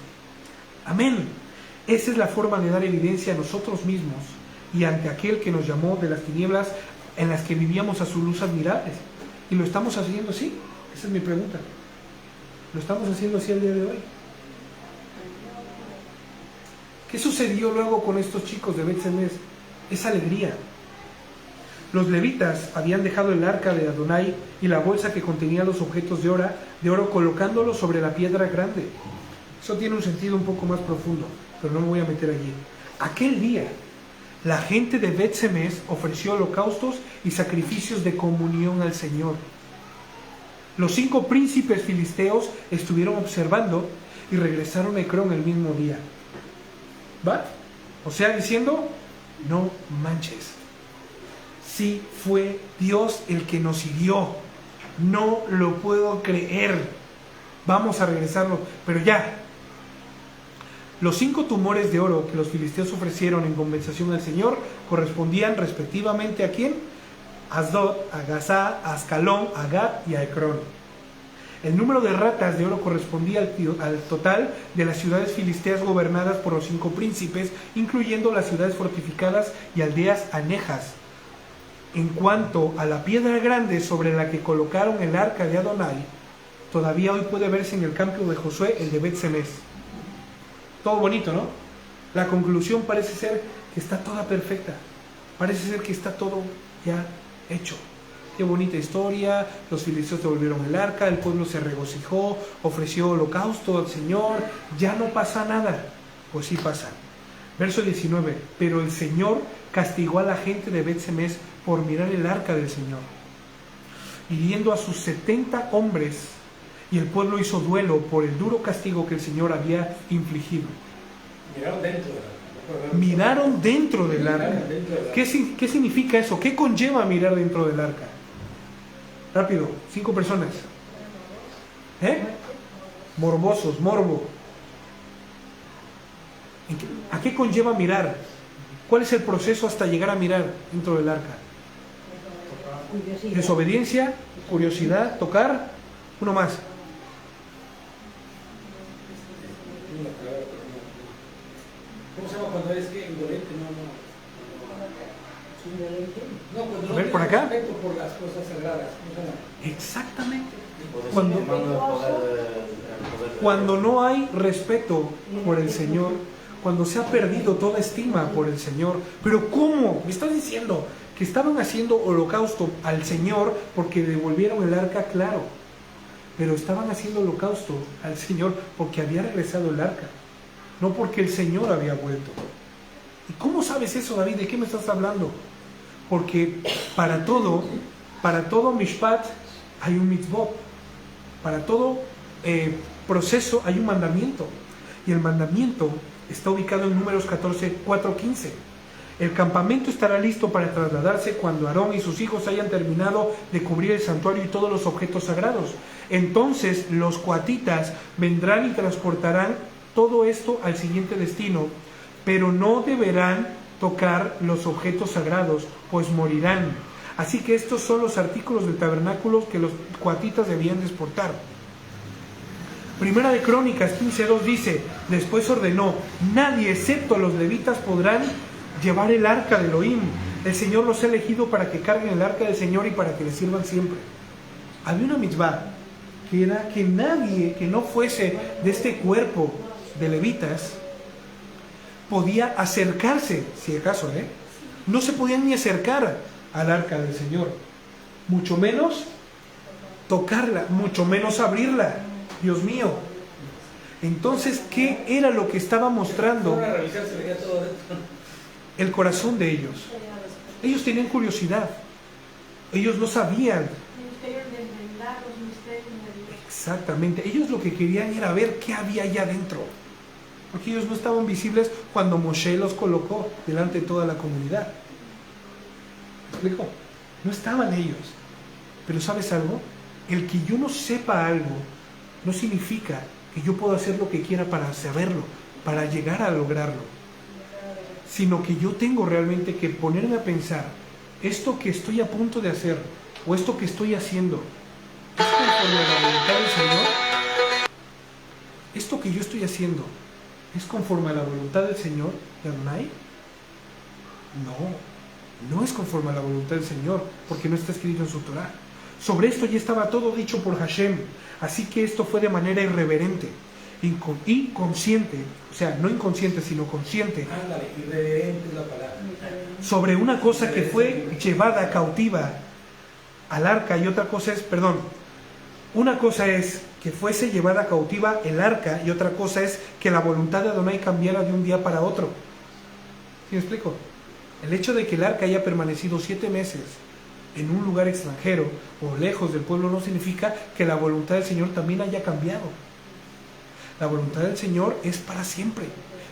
Speaker 2: Amén. Esa es la forma de dar evidencia a nosotros mismos y ante aquel que nos llamó de las tinieblas en las que vivíamos a sus luz admirables. ¿Y lo estamos haciendo así? Esa es mi pregunta. ¿Lo estamos haciendo así el día de hoy? ¿Qué sucedió luego con estos chicos de Bet Semes? Esa alegría. Los levitas habían dejado el arca de Adonai y la bolsa que contenía los objetos de oro colocándolos sobre la piedra grande. Eso tiene un sentido un poco más profundo, pero no me voy a meter allí. Aquel día, la gente de Bet Semes ofreció holocaustos y sacrificios de comunión al Señor. Los 5 príncipes filisteos estuvieron observando y regresaron a Ecrón el mismo día. ¿Va? O sea, diciendo, no manches. Sí fue Dios el que nos hirió. No lo puedo creer. Vamos a regresarlo. Pero ya. Los 5 tumores de oro que los filisteos ofrecieron en compensación al Señor correspondían respectivamente ¿a quién? A Asdod, a Gazá, a Ascalón, a Gat y a Ecrón. El número de ratas de oro correspondía al total de las ciudades filisteas gobernadas por los 5 príncipes, incluyendo las ciudades fortificadas y aldeas anejas. En cuanto a la piedra grande sobre la que colocaron el arca de Adonai, todavía hoy puede verse en el campo de Josué, el de Bet Semes. Todo bonito, ¿no? La conclusión parece ser que está toda perfecta. Parece ser que está todo ya hecho. Qué bonita historia. Los filisteos devolvieron el arca, el pueblo se regocijó, ofreció holocausto al Señor. Ya no pasa nada. Pues sí pasa. Verso 19. Pero el Señor castigó a la gente de Bet Semes por mirar el arca del Señor, hiriendo a sus 70 hombres, y el pueblo hizo duelo por el duro castigo que el Señor había infligido. Miraron dentro del arca. ¿Qué significa eso? ¿Qué conlleva mirar dentro del arca? Rápido, 5 personas. Morbosos, morbo. ¿A qué conlleva mirar? ¿Cuál es el proceso hasta llegar a mirar dentro del arca?
Speaker 4: Curiosidad.
Speaker 2: Desobediencia, curiosidad, tocar. Uno más.
Speaker 1: ¿Cómo se llama cuando eres que indolente?
Speaker 4: Indolente.
Speaker 1: No, cuando
Speaker 2: A
Speaker 1: no
Speaker 2: ver,
Speaker 1: tienes
Speaker 2: por acá.
Speaker 1: respeto por las cosas sagradas. ¿Cómo se llama?
Speaker 2: Exactamente.
Speaker 5: Cuando,
Speaker 2: Cuando, cuando no hay respeto por el Señor, cuando se ha perdido toda estima por el Señor. Pero ¿cómo? Me estás diciendo que estaban haciendo holocausto al Señor porque devolvieron el arca, claro. Pero estaban haciendo holocausto al Señor porque había regresado el arca, no porque el Señor había vuelto. ¿Y cómo sabes eso, David? ¿De qué me estás hablando? Porque para todo mishpat hay un mitzvot. Para todo proceso hay un mandamiento. Y el mandamiento está ubicado en Números 14, 4, 15. El campamento estará listo para trasladarse cuando Aarón y sus hijos hayan terminado de cubrir el santuario y todos los objetos sagrados. Entonces los coatitas vendrán y transportarán todo esto al siguiente destino, pero no deberán tocar los objetos sagrados, pues morirán. Así que estos son los artículos del tabernáculo que los coatitas debían transportar. Primera de Crónicas 15:2 dice: después ordenó, nadie excepto los levitas podrán llevar el arca de Elohim. El Señor los ha elegido para que carguen el arca del Señor y para que le sirvan siempre. Había una mitzvah que era que nadie que no fuese de este cuerpo de levitas podía acercarse, si acaso, no se podían ni acercar al arca del Señor, mucho menos tocarla, mucho menos abrirla. Dios mío. Entonces, ¿qué era lo que estaba mostrando? El corazón de ellos. Ellos tenían curiosidad. Ellos no sabían. Exactamente. Ellos lo que querían era ver qué había allá adentro. Porque ellos no estaban visibles cuando Moshe los colocó delante de toda la comunidad. ¿Me explico? No estaban ellos. Pero ¿sabes algo? El que yo no sepa algo no significa que yo pueda hacer lo que quiera para saberlo, para llegar a lograrlo. Sino que yo tengo realmente que ponerme a pensar, esto que estoy a punto de hacer, o esto que estoy haciendo, ¿es conforme a la voluntad del Señor? ¿Esto que yo estoy haciendo es conforme a la voluntad del Señor, de Adonai? No es conforme a la voluntad del Señor, porque no está escrito en su Torah. Sobre esto ya estaba todo dicho por Hashem, así que esto fue de manera irreverente y consciente, o sea, no inconsciente, sino consciente.
Speaker 1: Ándale, irreverente es la palabra.
Speaker 2: Sobre una cosa que fue llevada cautiva al arca y otra cosa es, una cosa es que fuese llevada cautiva el arca y otra cosa es que la voluntad de Adonai cambiara de un día para otro. ¿Sí me explico? El hecho de que el arca haya permanecido 7 meses en un lugar extranjero o lejos del pueblo no significa que la voluntad del Señor también haya cambiado. La voluntad del Señor es para siempre,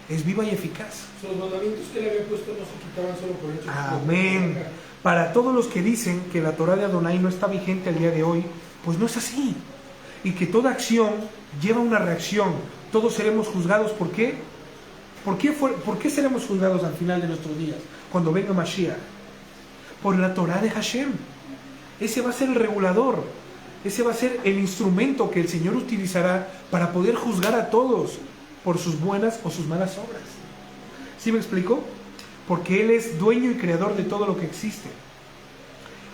Speaker 2: es viva y eficaz.
Speaker 1: Los mandamientos que le había puesto no se quitaban solo por el hecho.
Speaker 2: Amén. Para todos los que dicen que la Torah de Adonai no está vigente al día de hoy, pues no es así. Y que toda acción lleva una reacción. Todos seremos juzgados. ¿Por qué? ¿Por qué seremos juzgados al final de nuestros días? Cuando venga Mashiach. Por la Torah de Hashem. Ese va a ser el regulador. Ese va a ser el instrumento que el Señor utilizará para poder juzgar a todos por sus buenas o sus malas obras. ¿Sí me explico? Porque Él es dueño y creador de todo lo que existe.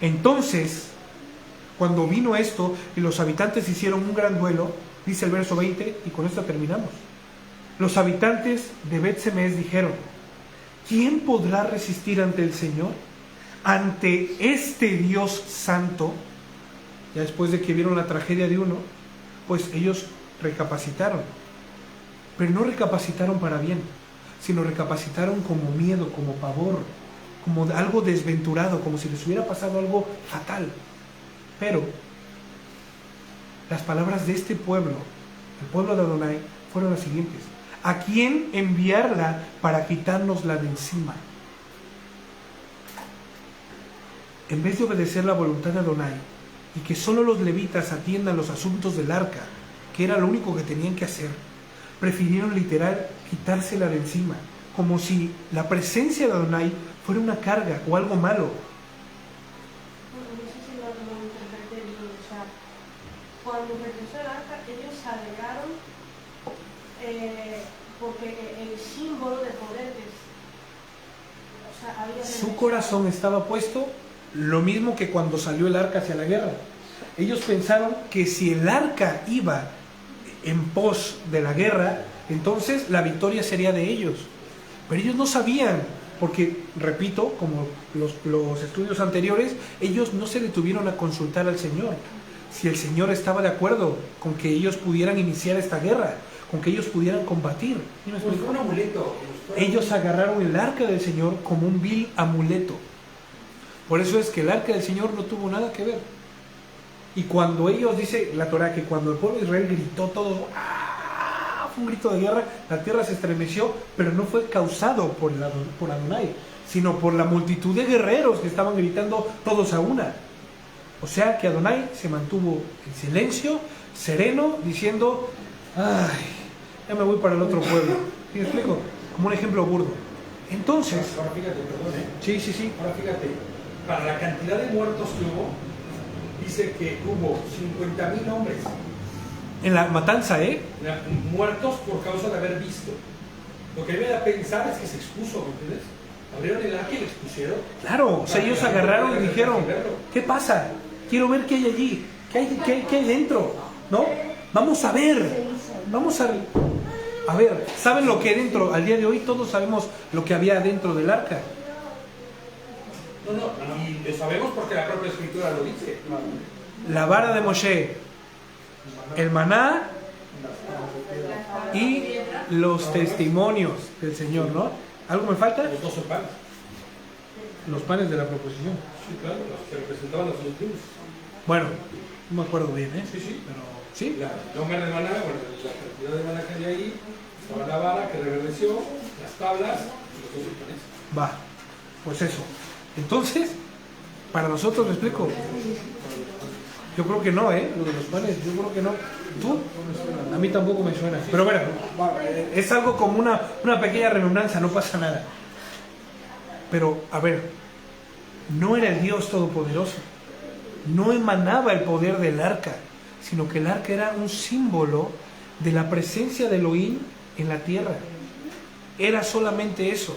Speaker 2: Entonces, cuando vino esto y los habitantes hicieron un gran duelo, dice el verso 20, y con esto terminamos. Los habitantes de Bet-Semes dijeron: ¿quién podrá resistir ante el Señor? Ante este Dios santo. Ya después de que vieron la tragedia de uno, pues ellos recapacitaron. Pero no recapacitaron para bien, sino recapacitaron como miedo, como pavor, como algo desventurado, como si les hubiera pasado algo fatal. Pero las palabras de este pueblo, el pueblo de Adonai, fueron las siguientes: ¿a quién enviarla para quitárnosla de encima? En vez de obedecer la voluntad de Adonai y que solo los levitas atiendan los asuntos del arca, que era lo único que tenían que hacer, prefirieron literal quitársela de encima, como si la presencia de Adonai fuera una carga o algo malo.
Speaker 3: cuando regresó el arca, ellos se alegraron porque el símbolo de poder había
Speaker 2: Su corazón estaba puesto lo mismo que cuando salió el arca hacia la guerra. Ellos pensaron que si el arca iba en pos de la guerra, entonces la victoria sería de ellos. Pero ellos no sabían, porque, repito, como los estudios anteriores, ellos no se detuvieron a consultar al Señor. Si el Señor estaba de acuerdo con que ellos pudieran iniciar esta guerra, con que ellos pudieran combatir. ¿Sí me explico?
Speaker 1: Un amuleto.
Speaker 2: Ellos agarraron el arca del Señor como un vil amuleto. Por eso es que el arca del Señor no tuvo nada que ver. Y cuando ellos, dice la Torá, que cuando el pueblo de Israel gritó todo, ¡ah!, fue un grito de guerra, la tierra se estremeció, pero no fue causado por Adonai, sino por la multitud de guerreros que estaban gritando todos a una. O sea que Adonai se mantuvo en silencio, sereno, diciendo, ¡ay, ya me voy para el otro pueblo! ¿Sí me explico? Como un ejemplo burdo. Entonces...
Speaker 1: Ahora fíjate, perdón,
Speaker 2: Sí.
Speaker 1: Ahora fíjate, para la cantidad de muertos que hubo, dice que hubo 50,000 hombres.
Speaker 2: En la matanza,
Speaker 1: Muertos por causa de haber visto. Lo que me da a pensar es que se expuso, ¿me entiendes? Abrieron el arca y lo expusieron.
Speaker 2: Claro, o sea, ellos agarraron y dijeron, ¿qué pasa? Quiero ver qué hay allí, qué hay dentro, ¿no? Vamos a ver, a ver, ¿saben lo que hay dentro? Al día de hoy todos sabemos lo que había dentro del arca.
Speaker 1: No, y lo sabemos porque la propia escritura lo dice.
Speaker 2: La vara de Moshe, el maná y los testimonios del Señor, ¿no? ¿Algo me falta?
Speaker 1: Los 12 panes.
Speaker 2: Los panes de la proposición.
Speaker 1: Sí, claro, los que representaban los filipinos.
Speaker 2: Bueno, no me acuerdo bien,
Speaker 1: Sí.
Speaker 2: pero sí.
Speaker 1: La longa de maná, bueno, la cantidad de maná que había ahí, estaba la vara que reverdeció, las tablas y los 12 panes.
Speaker 2: Va, pues eso. Entonces, para nosotros, ¿me explico? Yo creo que no, lo de los panes, yo creo que no. ¿Tú? A mí tampoco me suena. Pero bueno, es algo como una pequeña redundancia, no pasa nada. Pero, a ver, no era el Dios Todopoderoso. No emanaba el poder del arca, sino que el arca era un símbolo de la presencia de Elohim en la tierra. Era solamente eso,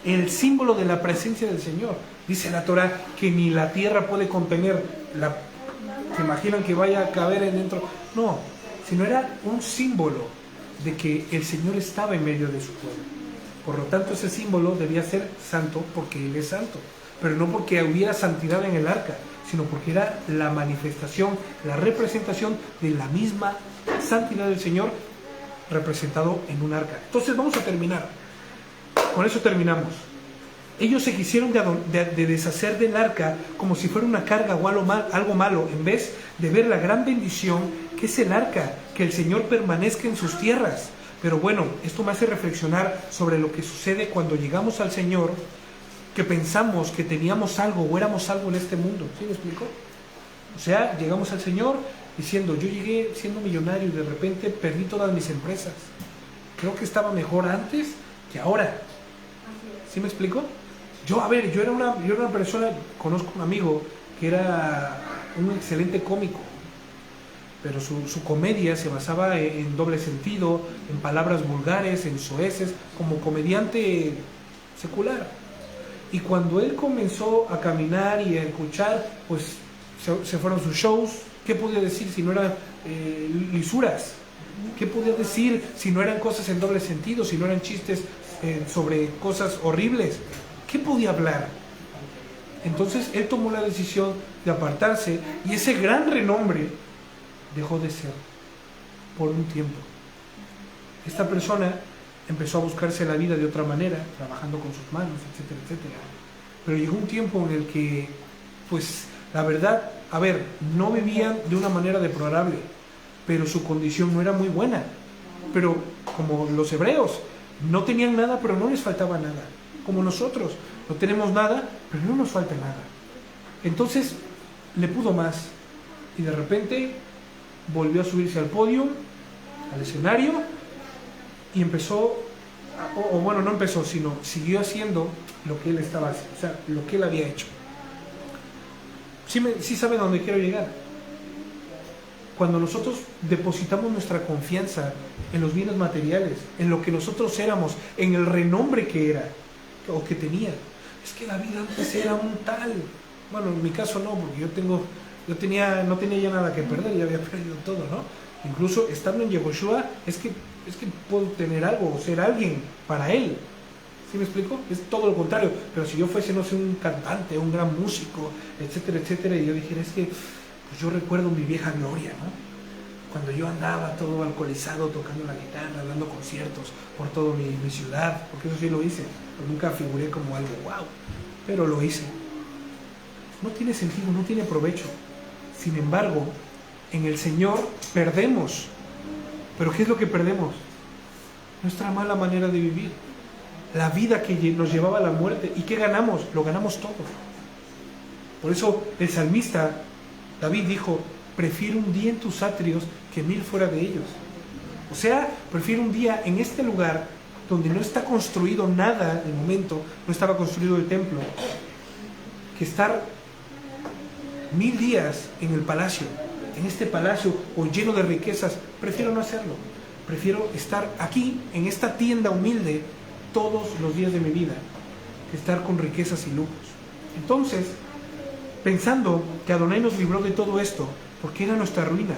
Speaker 2: el símbolo de la presencia del Señor. Dice la Torá que ni la tierra puede contener ¿se imaginan que vaya a caber dentro? No, sino era un símbolo de que el Señor estaba en medio de su pueblo. Por lo tanto, ese símbolo debía ser santo porque Él es santo, pero no porque hubiera santidad en el arca, sino porque era la manifestación, la representación de la misma santidad del Señor representado en un arca. Entonces vamos a terminar. Con eso terminamos. Ellos se quisieron de deshacer del arca como si fuera una carga o algo malo, en vez de ver la gran bendición que es el arca, que el Señor permanezca en sus tierras. Pero bueno, esto me hace reflexionar sobre lo que sucede cuando llegamos al Señor, que pensamos que teníamos algo o éramos algo en este mundo. ¿Sí me explico? O sea, llegamos al Señor diciendo, yo llegué siendo millonario y de repente perdí todas mis empresas. Creo que estaba mejor antes que ahora. ¿Sí me explico? Yo era una persona, conozco un amigo que era un excelente cómico, pero su comedia se basaba en doble sentido, en palabras vulgares, en soeces, como comediante secular. Y cuando él comenzó a caminar y a escuchar, pues se fueron sus shows. ¿Qué podía decir si no eran lisuras? ¿Qué podía decir si no eran cosas en doble sentido, si no eran chistes sobre cosas horribles? ¿Qué podía hablar? Entonces él tomó la decisión de apartarse y ese gran renombre dejó de ser por un tiempo. Esta persona empezó a buscarse la vida de otra manera, trabajando con sus manos, etcétera, etcétera. Pero llegó un tiempo en el que, pues, la verdad, no vivían de una manera deplorable, pero su condición no era muy buena. Pero como los hebreos, no tenían nada, pero no les faltaba nada. Como nosotros, no tenemos nada, pero no nos falta nada. Entonces, le pudo más. Y de repente, volvió a subirse al podio, al escenario, y empezó, no empezó, sino siguió haciendo lo que él estaba haciendo, o sea, lo que él había hecho. Sí saben a dónde quiero llegar. cuando nosotros depositamos nuestra confianza en los bienes materiales, en lo que nosotros éramos, en el renombre que era o que tenía. Es que David antes era un tal. Bueno, en mi caso no, porque no tenía ya nada que perder, ya había perdido todo, ¿no? Incluso estando en Yehoshua, es que puedo tener algo, o ser alguien para él. ¿Sí me explico? Es todo lo contrario. Pero si yo fuese, no sé, un cantante, un gran músico, etcétera, etcétera, y yo dijera, es que pues yo recuerdo mi vieja gloria, ¿no? Cuando yo andaba todo alcoholizado, tocando la guitarra, dando conciertos por toda mi ciudad, porque eso sí lo hice. Pero nunca figuré como algo wow, pero lo hice. No tiene sentido, no tiene provecho. Sin embargo, en el Señor perdemos. ¿Pero qué es lo que perdemos? Nuestra mala manera de vivir. La vida que nos llevaba a la muerte. ¿Y qué ganamos? Lo ganamos todo. Por eso el salmista David dijo, prefiero un día en tus atrios que 1000 fuera de ellos. O sea, prefiero un día en este lugar donde no está construido nada, de momento, no estaba construido el templo, que estar 1000 días en el palacio, en este palacio o lleno de riquezas. Prefiero no hacerlo. Prefiero estar aquí, en esta tienda humilde, todos los días de mi vida, que estar con riquezas y lujos. Entonces, pensando que Adonai nos libró de todo esto, porque era nuestra ruina,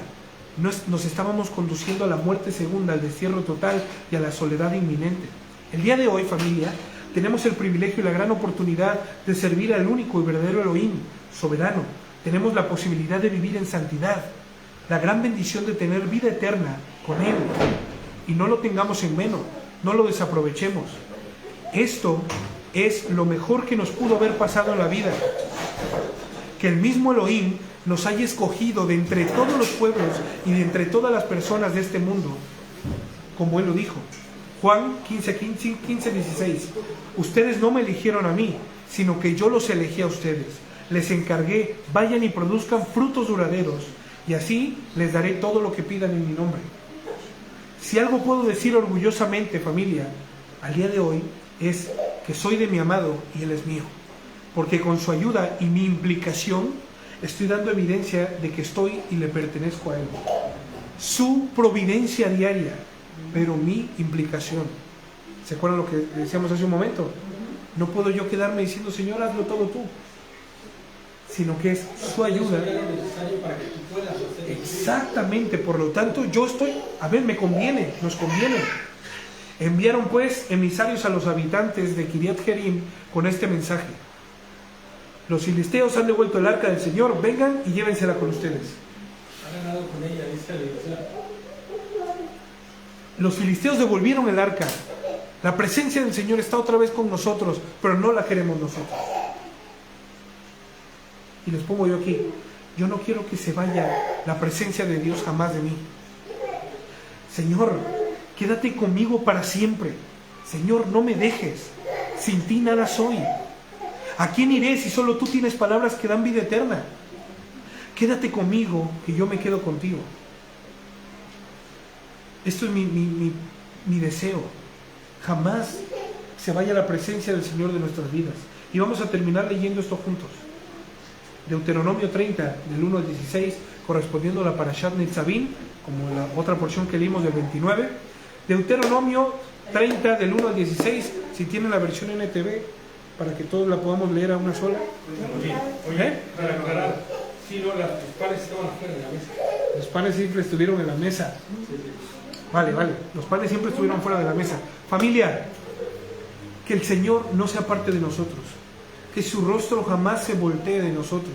Speaker 2: nos estábamos conduciendo a la muerte segunda, al destierro total y a la soledad inminente. El día de hoy, familia, tenemos el privilegio y la gran oportunidad de servir al único y verdadero Elohim, soberano. Tenemos la posibilidad de vivir en santidad, la gran bendición de tener vida eterna con Él. Y no lo tengamos en menos, no lo desaprovechemos. Esto es lo mejor que nos pudo haber pasado en la vida. Que el mismo Elohim nos haya escogido de entre todos los pueblos y de entre todas las personas de este mundo, como Él lo dijo. Juan 15:16. Ustedes no me eligieron a mí, sino que yo los elegí a ustedes. Les encargué, vayan y produzcan frutos duraderos, y así les daré todo lo que pidan en mi nombre. Si algo puedo decir orgullosamente, familia, al día de hoy, es que soy de mi amado y Él es mío. Porque con su ayuda y mi implicación, estoy dando evidencia de que estoy y le pertenezco a Él. Su providencia diaria, pero mi implicación. ¿Se acuerdan lo que decíamos hace un momento? No puedo yo quedarme diciendo, Señor, hazlo todo tú. Sino que es su ayuda. Exactamente, por lo tanto, yo estoy, me conviene, nos conviene. Enviaron pues emisarios a los habitantes de Kiriat Jearim con este mensaje: los filisteos han devuelto el arca del Señor, vengan y llévensela con ustedes.
Speaker 1: Ha ganado con ella, dice la Biblia.
Speaker 2: Los filisteos devolvieron el arca. La presencia del Señor está otra vez con nosotros, pero no la queremos nosotros. Y les pongo yo aquí, yo no quiero que se vaya la presencia de Dios jamás de mí. Señor, quédate conmigo para siempre. Señor, no me dejes. Sin ti nada soy. ¿A quién iré si solo tú tienes palabras que dan vida eterna? Quédate conmigo, que yo me quedo contigo. Esto es mi deseo. Jamás se vaya la presencia del Señor de nuestras vidas. Y vamos a terminar leyendo esto juntos. Deuteronomio 30, del 1 al 16, correspondiendo a la Parashat Netzavim, como la otra porción que leímos del 29. Deuteronomio 30, del 1 al 16, si tienen la versión NTV, para que todos la podamos leer a una sola.
Speaker 1: Oye, para aclarar, sí, no, los panes estaban afuera de la mesa.
Speaker 2: Los panes siempre estuvieron en la mesa.
Speaker 1: Sí.
Speaker 2: Vale, los panes siempre estuvieron fuera de la mesa. Familia, que el Señor no sea parte de nosotros, que su rostro jamás se voltee de nosotros,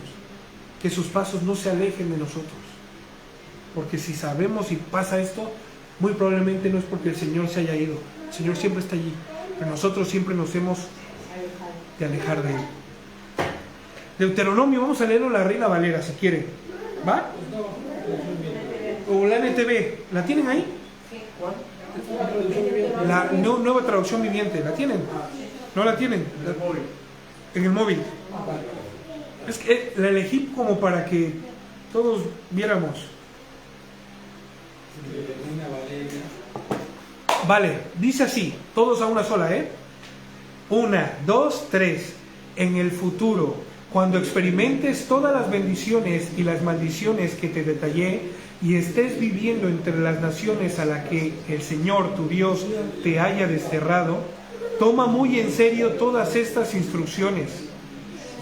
Speaker 2: que sus pasos no se alejen de nosotros. Porque si sabemos y pasa esto, muy probablemente no es porque el Señor se haya ido. El Señor siempre está allí, pero nosotros siempre nos hemos de alejar de Él. Deuteronomio, vamos a leerlo en la Reina Valera si quieren. ¿Va? O la NTV, ¿la tienen ahí? La nueva traducción viviente, ¿la tienen? ¿No la tienen? En el móvil. Es que la elegí como para que todos viéramos. Vale, dice así, todos a una sola, 1, 2, 3. En el futuro, cuando experimentes todas las bendiciones y las maldiciones que te detallé, y estés viviendo entre las naciones a las que el Señor tu Dios te haya desterrado, toma muy en serio todas estas instrucciones.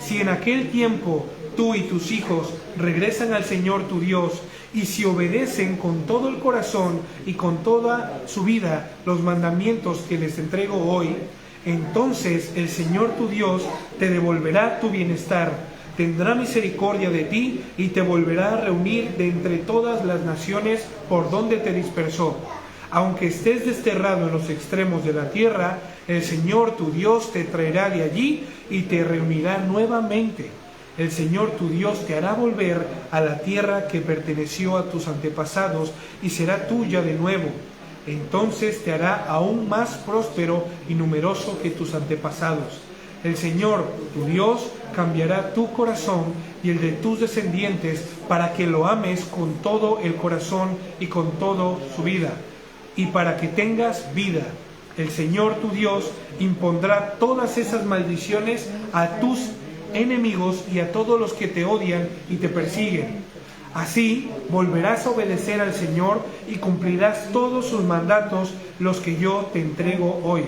Speaker 2: Si en aquel tiempo tú y tus hijos regresan al Señor tu Dios, y si obedecen con todo el corazón y con toda su vida los mandamientos que les entrego hoy, entonces el Señor tu Dios te devolverá tu bienestar, tendrá misericordia de ti y te volverá a reunir de entre todas las naciones por donde te dispersó. Aunque estés desterrado en los extremos de la tierra, el Señor tu Dios te traerá de allí y te reunirá nuevamente. El Señor tu Dios te hará volver a la tierra que perteneció a tus antepasados y será tuya de nuevo. Entonces te hará aún más próspero y numeroso que tus antepasados. El Señor tu Dios cambiará tu corazón y el de tus descendientes para que lo ames con todo el corazón y con toda su vida, y para que tengas vida. El Señor tu Dios impondrá todas esas maldiciones a tus enemigos y a todos los que te odian y te persiguen. Así volverás a obedecer al Señor y cumplirás todos sus mandatos, los que yo te entrego hoy.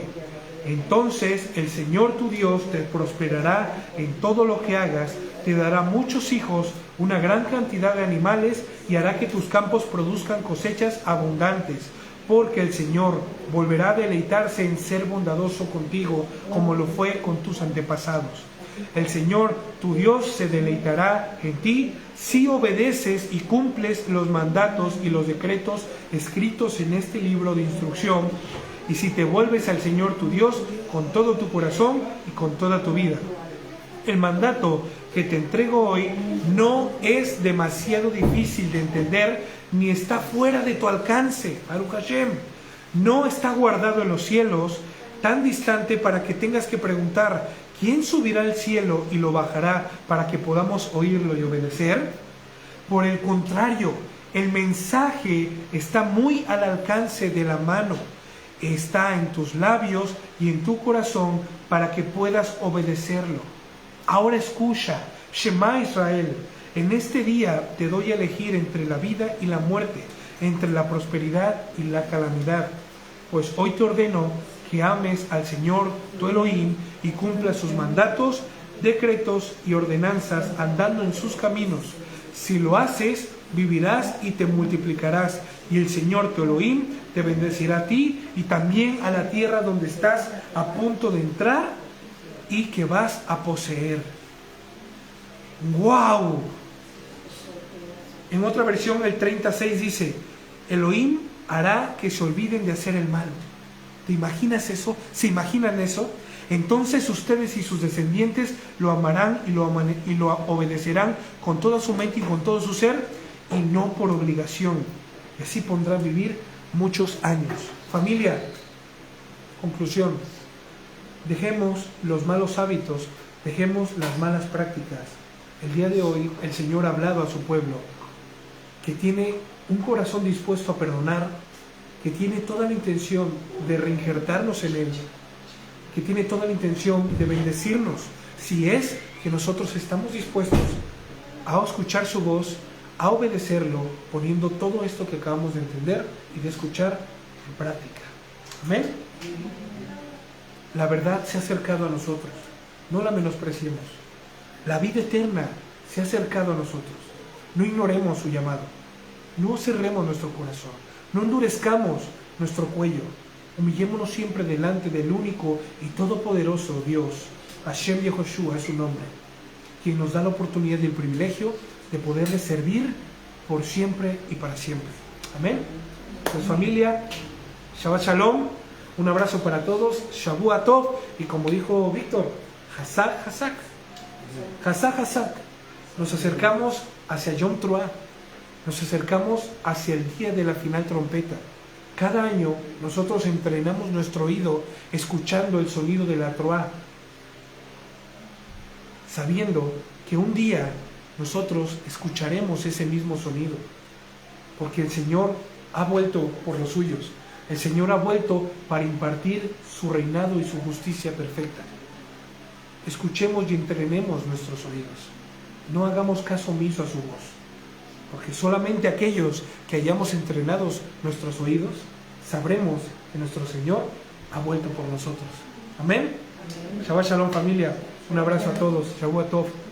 Speaker 2: Entonces el Señor tu Dios te prosperará en todo lo que hagas, te dará muchos hijos, una gran cantidad de animales y hará que tus campos produzcan cosechas abundantes, porque el Señor volverá a deleitarse en ser bondadoso contigo, como lo fue con tus antepasados. El Señor tu Dios se deleitará en ti si obedeces y cumples los mandatos y los decretos escritos en este libro de instrucción, y si te vuelves al Señor tu Dios con todo tu corazón y con toda tu vida. El mandato que te entrego hoy no es demasiado difícil de entender ni está fuera de tu alcance. Baruch Hashem. No está guardado en los cielos, tan distante para que tengas que preguntar: ¿quién subirá al cielo y lo bajará para que podamos oírlo y obedecer? Por el contrario, el mensaje está muy al alcance de la mano. Está en tus labios y en tu corazón para que puedas obedecerlo. Ahora escucha, Shema Israel, en este día te doy a elegir entre la vida y la muerte, entre la prosperidad y la calamidad. Pues hoy te ordeno que ames al Señor tu Elohim y cumplas sus mandatos, decretos y ordenanzas andando en sus caminos. Si lo haces, vivirás y te multiplicarás, y el Señor tu Elohim te bendecirá a ti y también a la tierra donde estás a punto de entrar y que vas a poseer. ¡Wow! En otra versión, el 36 dice: Elohim hará que se olviden de hacer el mal. ¿Te imaginas eso? ¿Se imaginan eso? Entonces ustedes y sus descendientes lo amarán y lo obedecerán con toda su mente y con todo su ser, y no por obligación. Y así podrán vivir muchos años. Familia, conclusión: dejemos los malos hábitos, dejemos las malas prácticas. El día de hoy el Señor ha hablado a su pueblo que tiene un corazón dispuesto a perdonar, que tiene toda la intención de reinjertarnos en Él, que tiene toda la intención de bendecirnos, si es que nosotros estamos dispuestos a escuchar su voz, a obedecerlo, poniendo todo esto que acabamos de entender y de escuchar en práctica. Amén. La verdad se ha acercado a nosotros, no la menospreciemos. La vida eterna se ha acercado a nosotros. No ignoremos su llamado, no cerremos nuestro corazón, no endurezcamos nuestro cuello. Humillémonos siempre delante del único y todopoderoso Dios. Hashem Yehoshua es su nombre, quien nos da la oportunidad y el privilegio de poderle servir por siempre y para siempre. Amén. Pues familia, Shabbat Shalom, un abrazo para todos, Shavua Tov, y como dijo Víctor, Hazak, Hazak, Hazak, Hazak. Nos acercamos hacia Yom Teruah, nos acercamos hacia el día de la final trompeta. Cada año nosotros entrenamos nuestro oído escuchando el sonido de la Teruah, sabiendo que un día nosotros escucharemos ese mismo sonido, porque el Señor ha vuelto por los suyos. El Señor ha vuelto para impartir su reinado y su justicia perfecta. Escuchemos y entrenemos nuestros oídos. No hagamos caso omiso a su voz, porque solamente aquellos que hayamos entrenado nuestros oídos sabremos que nuestro Señor ha vuelto por nosotros. Amén. Shabbat Shalom, familia. Un abrazo a todos. Shavuot Tov.